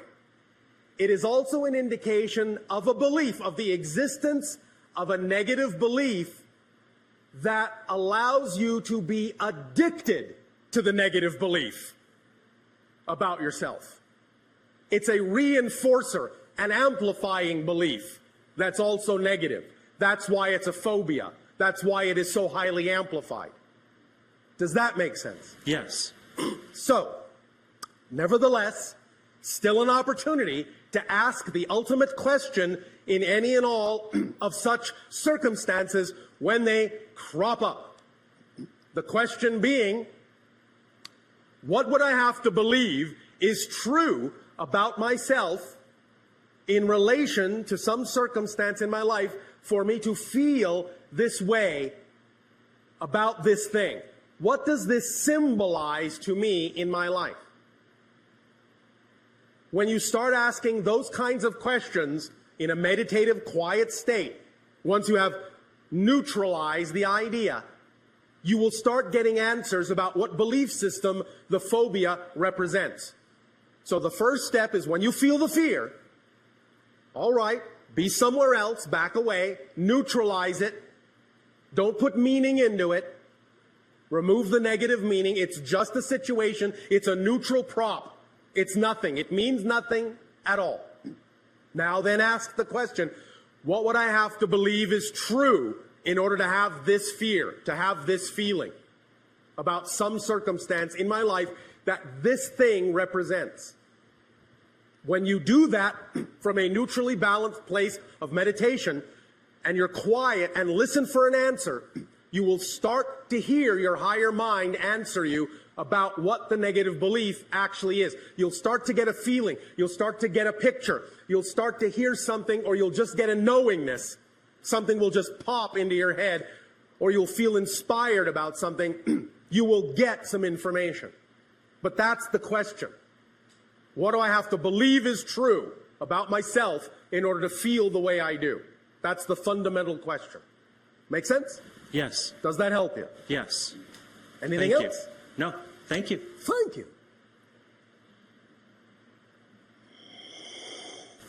it is also an indication of a belief, of the existence of a negative belief that allows you to be addicted to the negative belief about yourself. It's a reinforcer, an amplifying belief that's also negative. That's why it's a phobia. That's why it is so highly amplified. Does that make sense? Yes. So, nevertheless, still an opportunity to ask the ultimate question in any and all of such circumstances when they crop up. The question being, what would I have to believe is true about myself in relation to some circumstance in my life for me to feel this way about this thing? What does this symbolize to me in my life? When you start asking those kinds of questions in a meditative, quiet state, once you have neutralized the idea, you will start getting answers about what belief system the phobia represents. So the first step is when you feel the fear, all right, be somewhere else, back away, neutralize it, don't put meaning into it, remove the negative meaning. It's just a situation. It's a neutral prop. It's nothing. It means nothing at all. Now then ask the question, what would I have to believe is true in order to have this fear, to have this feeling about some circumstance in my life that this thing represents? When you do that from a neutrally balanced place of meditation and you're quiet and listen for an answer, you will start to hear your higher mind answer you about what the negative belief actually is. You'll start to get a feeling. You'll start to get a picture. You'll start to hear something, or you'll just get a knowingness. Something will just pop into your head, or you'll feel inspired about something. You will get some information. But that's the question. What do I have to believe is true about myself in order to feel the way I do? That's the fundamental question. Make sense? Yes. Does that help you? Yes. Anything Thank else? you. No. Thank you. Thank you.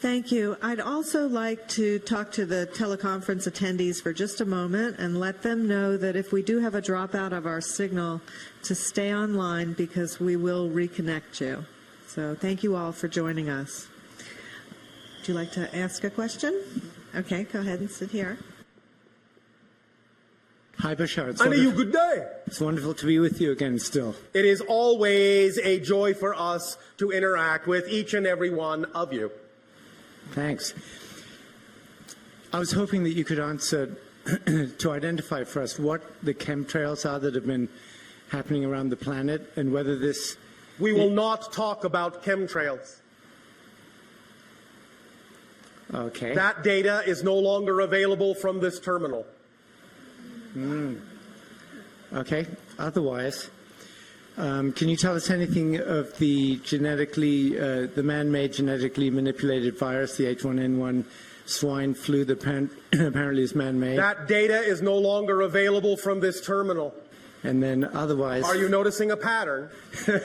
Thank you. I'd also like to talk to the teleconference attendees for just a moment and let them know that if we do have a dropout of our signal, to stay online because we will reconnect you. So thank you all for joining us. Would you like to ask a question? Okay, go ahead and sit here. Hi, Bashar. I know you. Good day. It's wonderful to be with you again still. It is always a joy for us to interact with each and every one of you. Thanks. I was hoping that you could answer to identify for us what the chemtrails are that have been happening around the planet and whether this... We will not talk about chemtrails. Okay. That data is no longer available from this terminal. Okay. Otherwise, can you tell us anything of the the man-made genetically manipulated virus, the H1N1 swine flu that apparently is man-made? That data is no longer available from this terminal. And then otherwise... Are you noticing a pattern?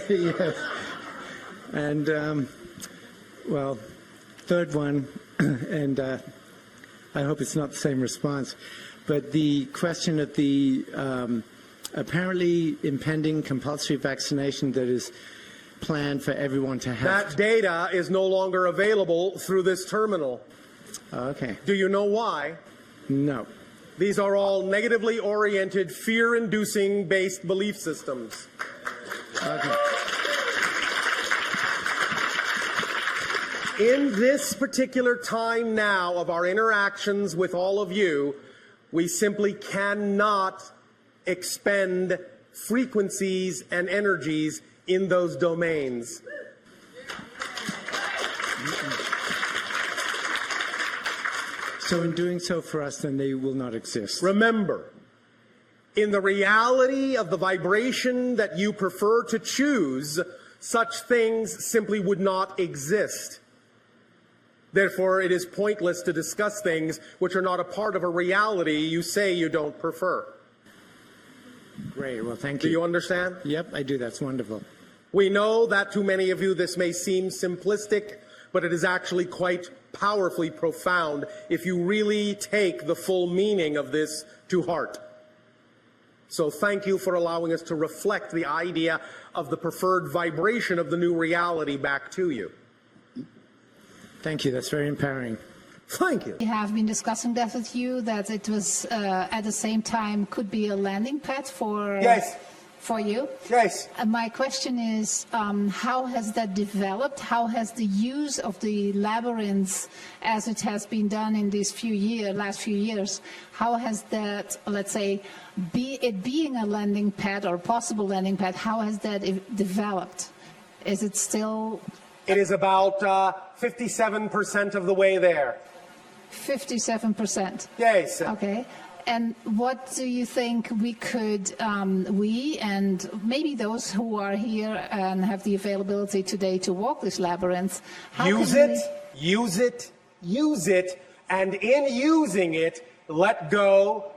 Yes. And, well, third one, and I hope it's not the same response, but the question of the apparently impending compulsory vaccination that is planned for everyone to have. That data is no longer available through this terminal. Okay. Do you know why? No. These are all negatively oriented, fear-inducing based belief systems. Okay. In this particular time now of our interactions with all of you, we simply cannot expend frequencies and energies in those domains. So in doing so for us, then they will not exist. Remember, in the reality of the vibration that you prefer to choose, such things simply would not exist. Therefore, it is pointless to discuss things which are not a part of a reality you say you don't prefer. Great. Well, thank you. Do you understand? Yep, I do. That's wonderful. We know that to many of you this may seem simplistic, but it is actually quite powerfully profound if you really take the full meaning of this to heart. So thank you for allowing us to reflect the idea of the preferred vibration of the new reality back to you. Thank you. That's very empowering. Thank you. We have been discussing that with you, that it was at the same time could be a landing pad for Yes. for you. Yes. My question is, how has that developed? How has the use of the labyrinths, as it has been done in these last few years, how has that, let's say, it being a landing pad or possible landing pad, how has that developed? Is it still... It is about 57% of the way there. 57%? Yes. Okay. And what do you think we could, we and maybe those who are here and have the availability today to walk this labyrinth, Use it, and in using it, let go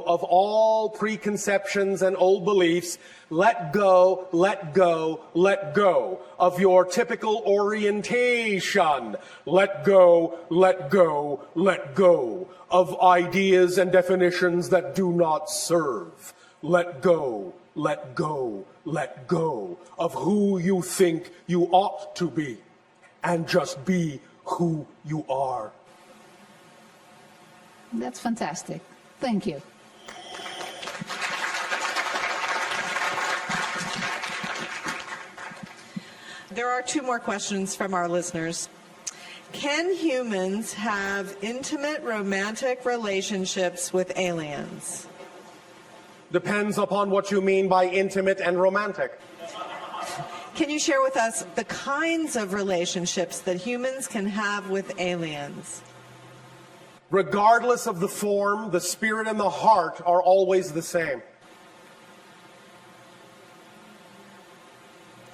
of all preconceptions and old beliefs. Let go of your typical orientation. Let go of ideas and definitions that do not serve. Let go of who you think you ought to be, and just be who you are. That's fantastic. Thank you. There are two more questions from our listeners. Can humans have intimate romantic relationships with aliens? Depends upon what you mean by intimate and romantic. Can you share with us the kinds of relationships that humans can have with aliens? Regardless of the form, the spirit and the heart are always the same.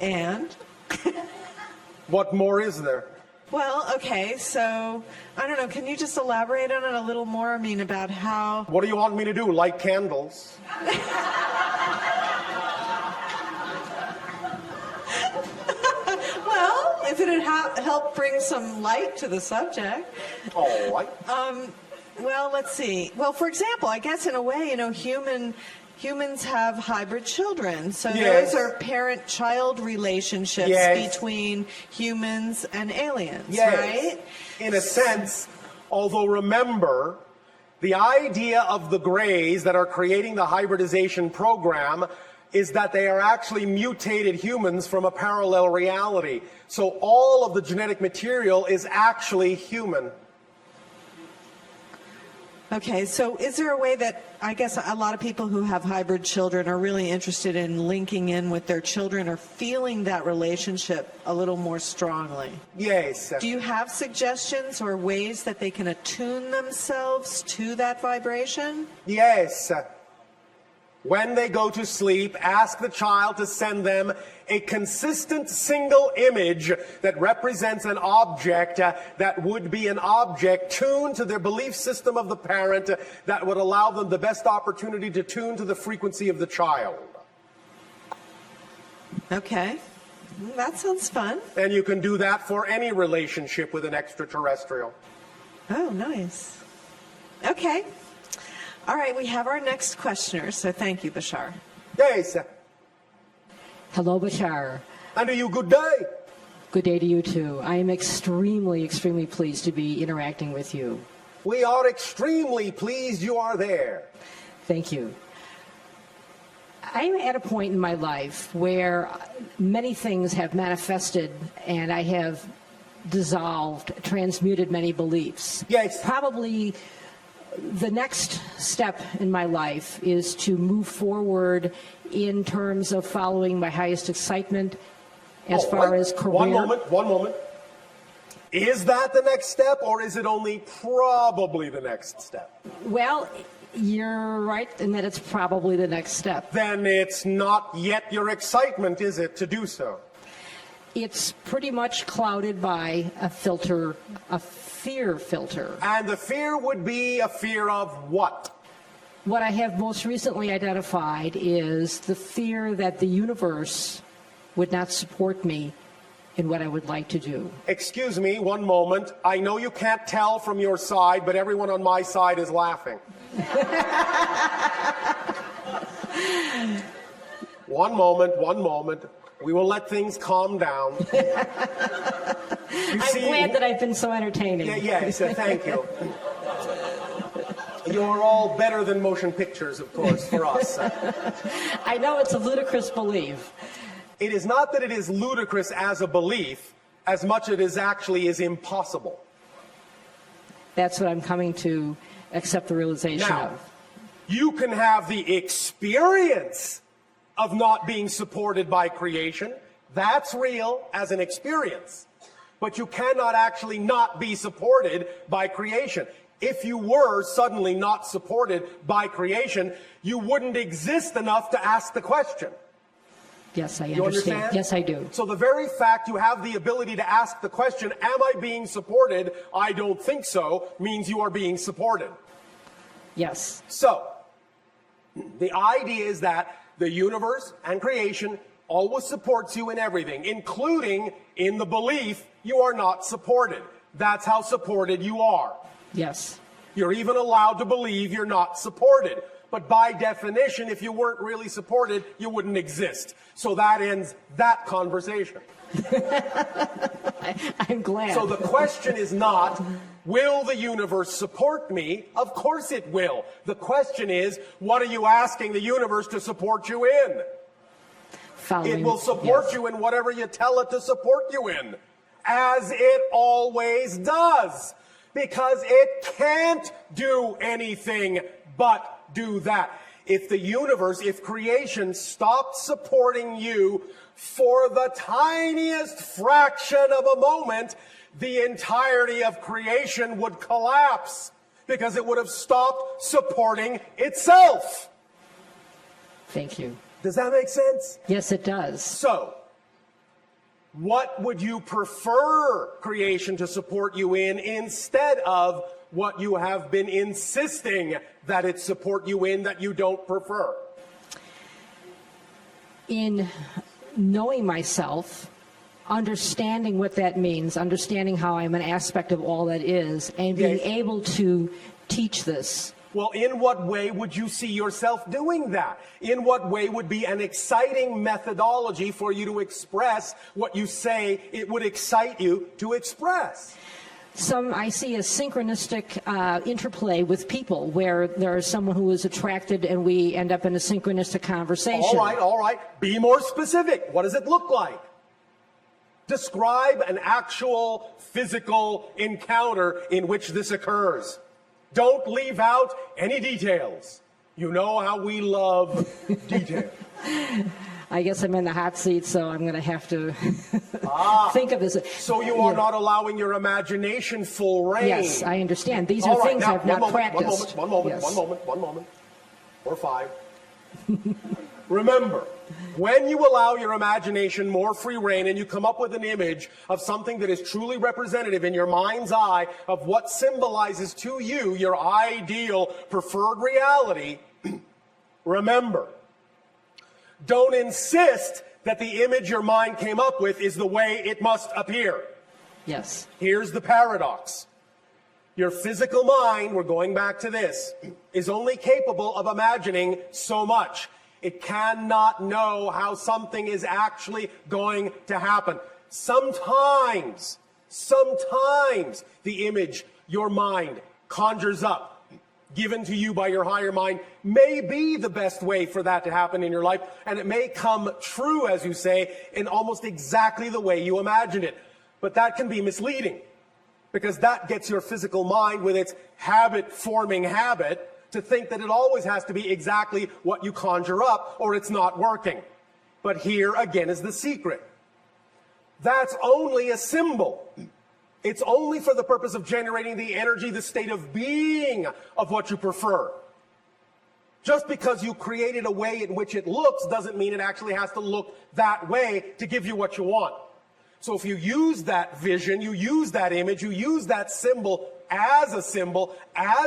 And? What more is there? Well, okay, so, I don't know, can you just elaborate on it a little more? I mean, about how... What do you want me to do? Light candles? Well, if did it help bring some light to the subject? All right. Well, let's see. Well, for example, I guess in a way, humans have hybrid children. So Yes. those are parent-child relationships Yes. between humans and aliens, Yes. right? In a sense, although remember, the idea of the Greys that are creating the hybridization program is that they are actually mutated humans from a parallel reality. So all of the genetic material is actually human. Okay, so is there a way that, I guess a lot of people who have hybrid children are really interested in linking in with their children or feeling that relationship a little more strongly? Yes. Do you have suggestions or ways that they can attune themselves to that vibration? Yes. When they go to sleep, ask the child to send them a consistent single image that represents an object that would be an object tuned to their belief system of the parent that would allow them the best opportunity to tune to the frequency of the child. Okay, that sounds fun. And you can do that for any relationship with an extraterrestrial. Oh, nice. Okay. All right, we have our next questioner, so thank you, Bashar. Yes. Hello, Bashar. And to you, good day. Good day to you, too. I am extremely, extremely pleased to be interacting with you. We are extremely pleased you are there. Thank you. I'm at a point in my life where many things have manifested and I have dissolved, transmuted many beliefs. Yes. Probably the next step in my life is to move forward in terms of following my highest excitement as far as career. One moment. Is that the next step, or is it only probably the next step? Well, you're right in that it's probably the next step. Then it's not yet your excitement, is it, to do so? It's pretty much clouded by a filter, a fear filter. And the fear would be a fear of what? What I have most recently identified is the fear that the universe would not support me in what I would like to do. Excuse me, one moment. I know you can't tell from your side, but everyone on my side is laughing. One moment. We will let things calm down. I'm glad that I've been so entertaining. Yes, thank you. You're all better than motion pictures, of course, for us. I know it's a ludicrous belief. It is not that it is ludicrous as a belief, as much as it actually is impossible. That's what I'm coming to accept the realization Now, of. you can have the experience of not being supported by creation. That's real as an experience. But you cannot actually not be supported by creation. If you were suddenly not supported by creation, you wouldn't exist enough to ask the question. Yes, I You understand. understand? Yes, I do. So the very fact you have the ability to ask the question, am I being supported? I don't think so, means you are being supported. Yes. So, the idea is that the universe and creation always supports you in everything, including in the belief you are not supported. That's how supported you are. Yes. You're even allowed to believe you're not supported. But by definition, if you weren't really supported, you wouldn't exist. So that ends that conversation. I'm glad. So the question is not, will the universe support me? Of course it will. The question is, what are you asking the universe to support you in? It will support you in whatever you tell it to support you in, as it always does, because it can't do anything but do that. If the universe, if creation stopped supporting you for the tiniest fraction of a moment, the entirety of creation would collapse because it would have stopped supporting itself. Thank you. Does that make sense? Yes, it does. So, what would you prefer creation to support you in instead of what you have been insisting that it support you in that you don't prefer? In knowing myself, understanding what that means, understanding how I'm an aspect of all that is, and being Yes. able to teach this. Well, in what way would you see yourself doing that? In what way would be an exciting methodology for you to express what you say it would excite you to express? I see a synchronistic interplay with people where there is someone who is attracted and we end up in a synchronistic conversation. All right. Be more specific. What does it look like? Describe an actual physical encounter in which this occurs. Don't leave out any details. You know how we love details. I guess I'm in the hot seat, so I'm going to have to think of this. So you are not allowing your imagination full reign. Yes, I understand. These All are right, things now, I've not practiced. One moment. Or 5. Remember, when you allow your imagination more free reign and you come up with an image of something that is truly representative in your mind's eye of what symbolizes to you your ideal preferred reality, remember, don't insist that the image your mind came up with is the way it must appear. Yes. Here's the paradox. Your physical mind, we're going back to this, is only capable of imagining so much. It cannot know how something is actually going to happen. Sometimes the image your mind conjures up, given to you by your higher mind, may be the best way for that to happen in your life, and it may come true, as you say, in almost exactly the way you imagined it. But that can be misleading, because that gets your physical mind with its habit-forming habit to think that it always has to be exactly what you conjure up, or it's not working. But here again is the secret. That's only a symbol. It's only for the purpose of generating the energy, the state of being of what you prefer. Just because you created a way in which it looks doesn't mean it actually has to look that way to give you what you want. So if you use that vision, you use that image, you use that symbol, as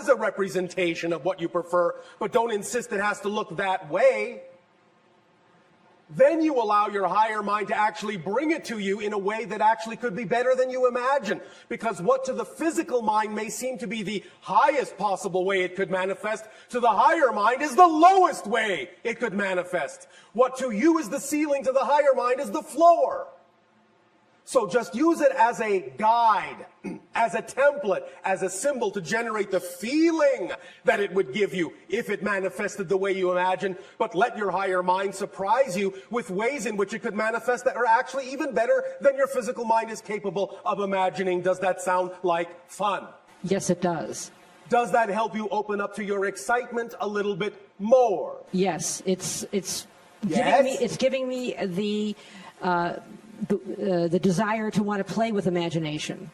a representation of what you prefer, but don't insist it has to look that way, then you allow your higher mind to actually bring it to you in a way that actually could be better than you imagine. Because what to the physical mind may seem to be the highest possible way it could manifest, to the higher mind is the lowest way it could manifest. What to you is the ceiling, to the higher mind is the floor. So just use it as a guide, as a template, as a symbol to generate the feeling that it would give you if it manifested the way you imagine. But let your higher mind surprise you with ways in which it could manifest that are actually even better than your physical mind is capable of imagining. Does that sound like fun? Yes, it does. Does that help you open up to your excitement a little bit more? Yes, it's Yes? giving me the desire to want to play with imagination.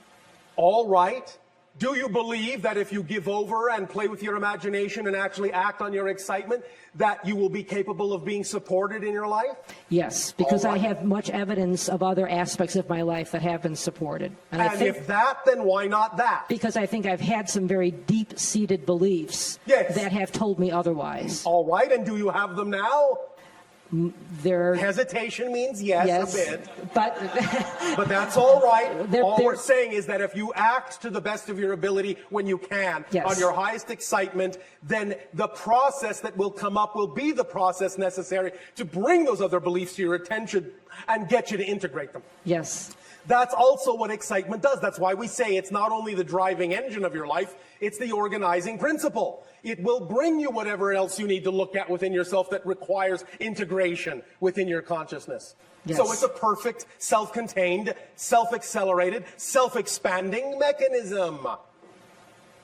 All right. Do you believe that if you give over and play with your imagination and actually act on your excitement, that you will be capable of being supported in your life? Yes, because All right. I have much evidence of other aspects of my life that have been supported. And I think, if that, then why not that? because I think I've had some very deep-seated beliefs Yes. that have told me otherwise. All right. And do you have them now? They're Hesitation means yes, a bit. but But that's all right. They're- All they're- we're saying is that if you act to the best of your ability when you can, Yes. on your highest excitement, then the process that will come up will be the process necessary to bring those other beliefs to your attention and get you to integrate them. yes, That's also what excitement does. That's why we say it's not only the driving engine of your life, it's the organizing principle. It will bring you whatever else you need to look at within yourself that requires integration within your consciousness. Yes. So it's a perfect, self-contained, self-accelerated, self-expanding mechanism.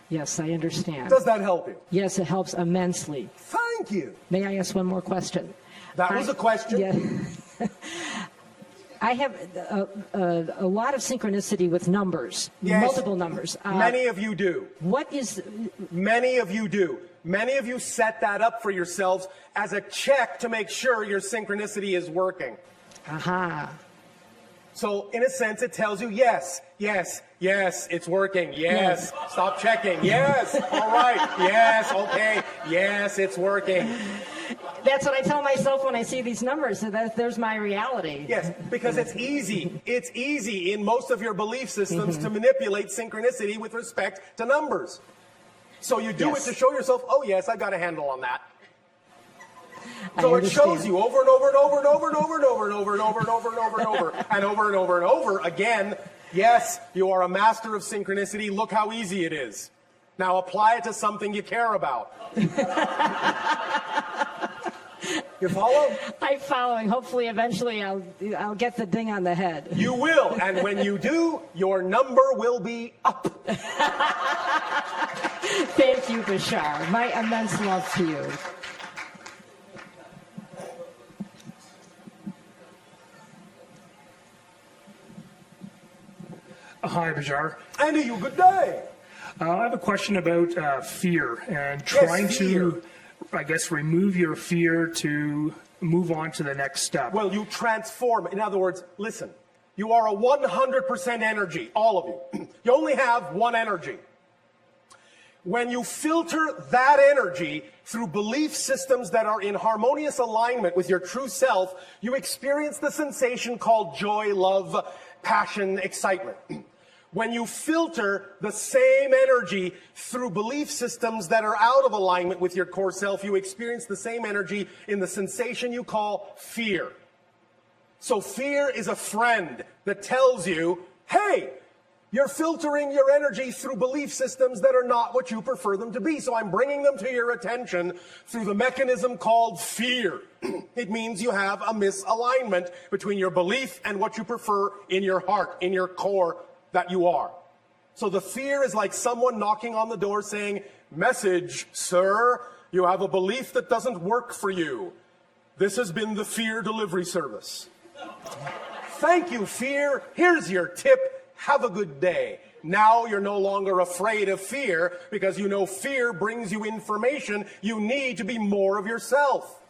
yes, I understand. Does that help you? Yes, it helps immensely. Thank you. May I ask one more question? That was a question. Yeah. I have a lot of synchronicity with numbers, Yes. multiple numbers. Many of you do. What is, Many of you do. Many of you set that up for yourselves as a check to make sure your synchronicity is working. aha, So, in a sense, it tells you, yes, it's working. Yes, stop checking. Yes, all right. Yes, okay. Yes, it's working. That's what I tell myself when I see these numbers. So there's my reality. Yes, because it's easy. It's easy in most of your belief systems to manipulate synchronicity with respect to numbers. So you do it to show yourself, oh yes, I got a handle on that. So it shows you over and over and over and over and over and over and over and over and over and over and over and over and over and over again. Yes, you are a master of synchronicity. Look how easy it is. Now apply it to something you care about. You follow? I'm following. Hopefully, eventually, I'll get the ding on the head. You will, and when you do, your number will be up. Thank you, Bashar. My immense love to you. Hi, Bashar. And you, good day. I have a question about fear and trying to, I guess, remove your fear to move on to the next step. Well, you transform. In other words, listen, you are a 100% energy, all of you. You only have one energy. When you filter that energy through belief systems that are in harmonious alignment with your true self, you experience the sensation called joy, love, passion, excitement. When you filter the same energy through belief systems that are out of alignment with your core self, you experience the same energy in the sensation you call fear. So fear is a friend that tells you, hey, you're filtering your energy through belief systems that are not what you prefer them to be. So I'm bringing them to your attention through the mechanism called fear. It means you have a misalignment between your belief and what you prefer in your heart, in your core that you are. So the fear is like someone knocking on the door saying, message, sir, you have a belief that doesn't work for you. This has been the fear delivery service. Thank you, fear. Here's your tip. Have a good day. Now you're no longer afraid of fear because you know fear brings you information you need to be more of yourself.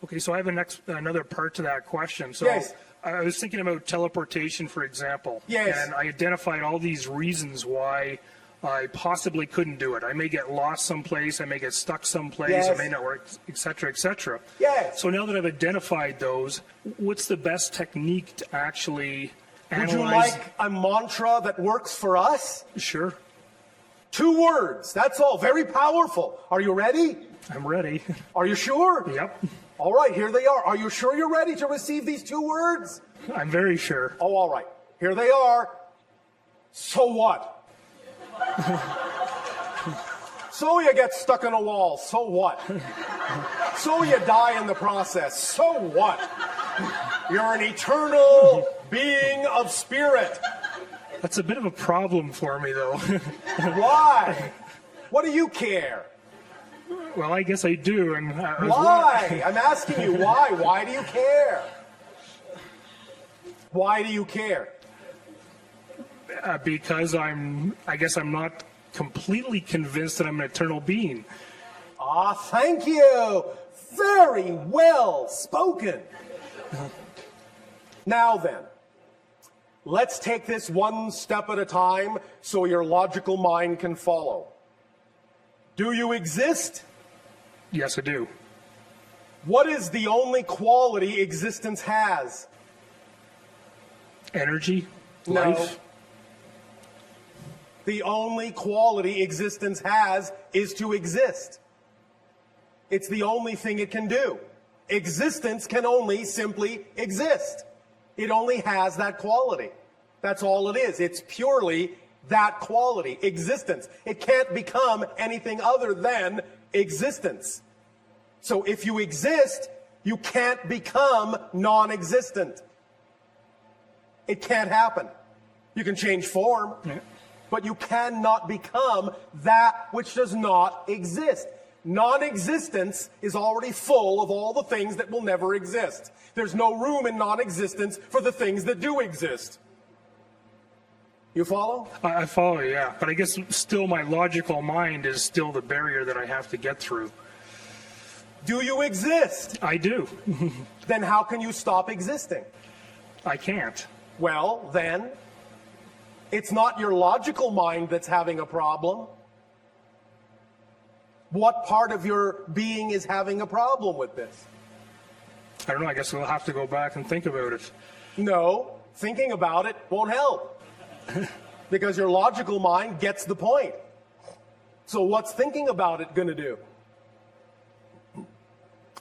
Okay, so I have another part to that question. So yes. I was thinking about teleportation, for example. Yes. And I identified all these reasons why I possibly couldn't do it. I may get lost someplace, I may get stuck someplace, yes. it may not work, etc., etc. Yes. So now that I've identified those, what's the best technique to actually analyze? Would you like a mantra that works for us? Sure. 2 words, that's all. Very powerful. Are you ready? I'm ready. Are you sure? Yep. All right, here they are. Are you sure you're ready to receive these 2 words? I'm very sure. Oh, all right. Here they are. So what? So you get stuck in a wall. So what? So you die in the process. So what? You're an eternal being of spirit. That's a bit of a problem for me, though. Why? What do you care? Well, I guess I do. And why? I'm asking you, why? Why do you care? Why do you care? Because I guess I'm not completely convinced that I'm an eternal being. Ah, thank you. Very well spoken. Now then, let's take this one step at a time so your logical mind can follow. Do you exist? Yes, I do. What is the only quality existence has? Energy? No. Life? The only quality existence has is to exist. It's the only thing it can do. Existence can only simply exist. It only has that quality. That's all it is. It's purely that quality, existence. It can't become anything other than existence. So if you exist, you can't become non-existent. It can't happen. You can change form, but you cannot become that which does not exist. Non-existence is already full of all the things that will never exist. There's no room in non-existence for the things that do exist. You follow? I follow, yeah. But I guess still my logical mind is still the barrier that I have to get through. Do you exist? I do. Then how can you stop existing? I can't. Well, then, it's not your logical mind that's having a problem. What part of your being is having a problem with this? I don't know. I guess we'll have to go back and think about it. No, thinking about it won't help because your logical mind gets the point. So what's thinking about it going to do?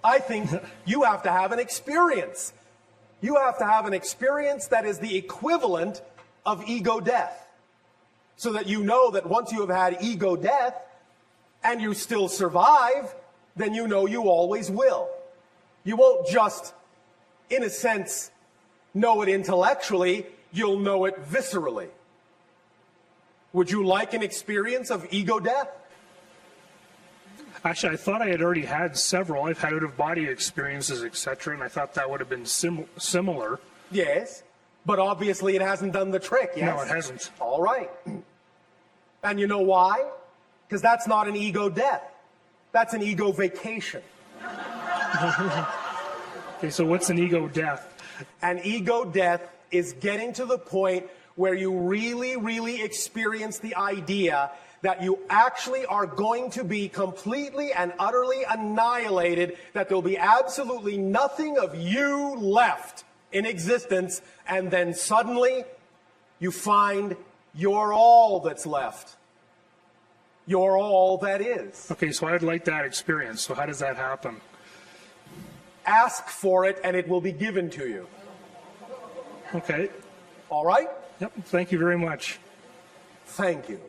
I think you have to have an experience. You have to have an experience that is the equivalent of ego death, so that you know that once you have had ego death and you still survive, then you know you always will. You won't just, in a sense, know it intellectually, you'll know it viscerally. Would you like an experience of ego death? Actually, I thought I had already had several. I've had out-of-body experiences, etc., and I thought that would have been similar. Yes, but obviously it hasn't done the trick, yes? No, it hasn't. All right. And you know why? Because that's not an ego death. That's an ego vacation. Okay, so what's an ego death? An ego death is getting to the point where you really, really experience the idea that you actually are going to be completely and utterly annihilated, that there'll be absolutely nothing of you left in existence, and then suddenly you find you're all that's left. You're all that is. Okay, so I'd like that experience. So how does that happen? Ask for it and it will be given to you. Okay. All right? Yep, thank you very much. Thank you.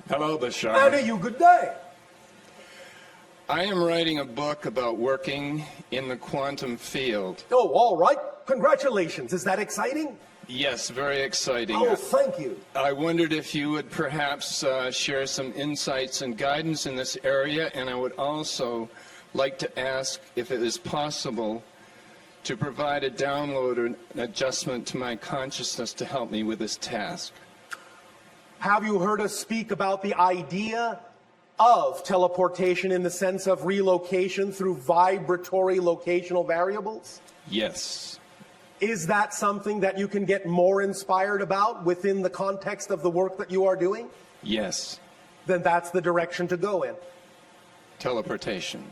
Hello, Bashar. How do you? Good day. I am writing a book about working in the quantum field. Oh, all right. Congratulations. Is that exciting? Yes, very exciting. Oh, thank you. I wondered if you would perhaps share some insights and guidance in this area, and I would also like to ask if it is possible to provide a download or an adjustment to my consciousness to help me with this task. Have you heard us speak about the idea of teleportation in the sense of relocation through vibratory locational variables? Yes. Is that something that you can get more inspired about within the context of the work that you are doing? Yes. Then that's the direction to go in. Teleportation.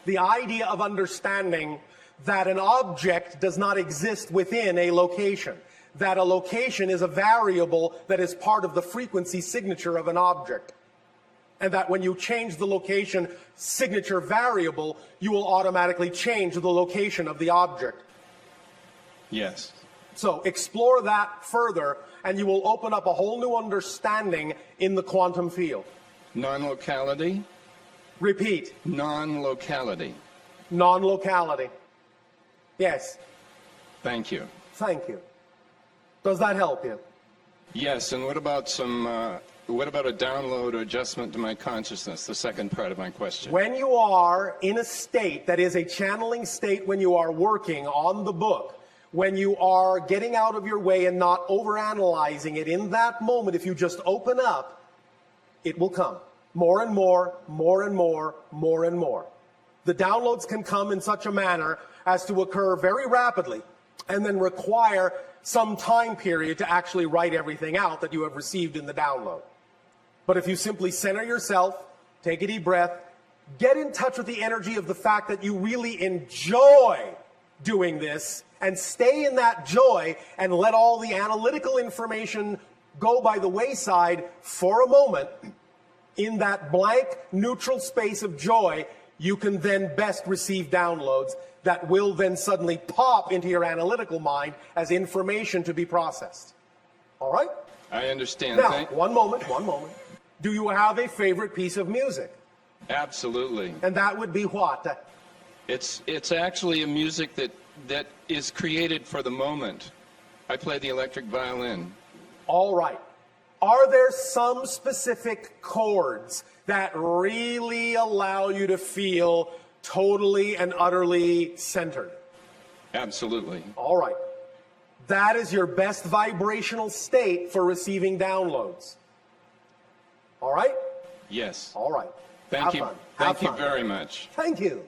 The idea of understanding that an object does not exist within a location, that a location is a variable that is part of the frequency signature of an object, and that when you change the location signature variable, you will automatically change the location of the object. Yes. So explore that further, and you will open up a whole new understanding in the quantum field. Non-locality? Repeat. Non-locality. Non-locality. Yes. Thank you. Thank you. Does that help you? Yes, and what about what about a download or adjustment to my consciousness, the second part of my question? When you are in a state that is a channeling state, when you are working on the book, when you are getting out of your way and not overanalyzing it, in that moment, if you just open up, it will come. More and more, more and more, more and more. The downloads can come in such a manner as to occur very rapidly and then require some time period to actually write everything out that you have received in the download. But if you simply center yourself, take a deep breath, get in touch with the energy of the fact that you really enjoy doing this, and stay in that joy and let all the analytical information go by the wayside for a moment, in that blank, neutral space of joy, you can then best receive downloads that will then suddenly pop into your analytical mind as information to be processed. All right? I understand. Now, one moment. Do you have a favorite piece of music? Absolutely. And that would be what? It's actually a music that is created for the moment. I play the electric violin. All right. Are there some specific chords that really allow you to feel totally and utterly centered? Absolutely. All right. That is your best vibrational state for receiving downloads. All right? Yes. All right. Thank Have you. fun. Thank Have you fun. very much. Thank you.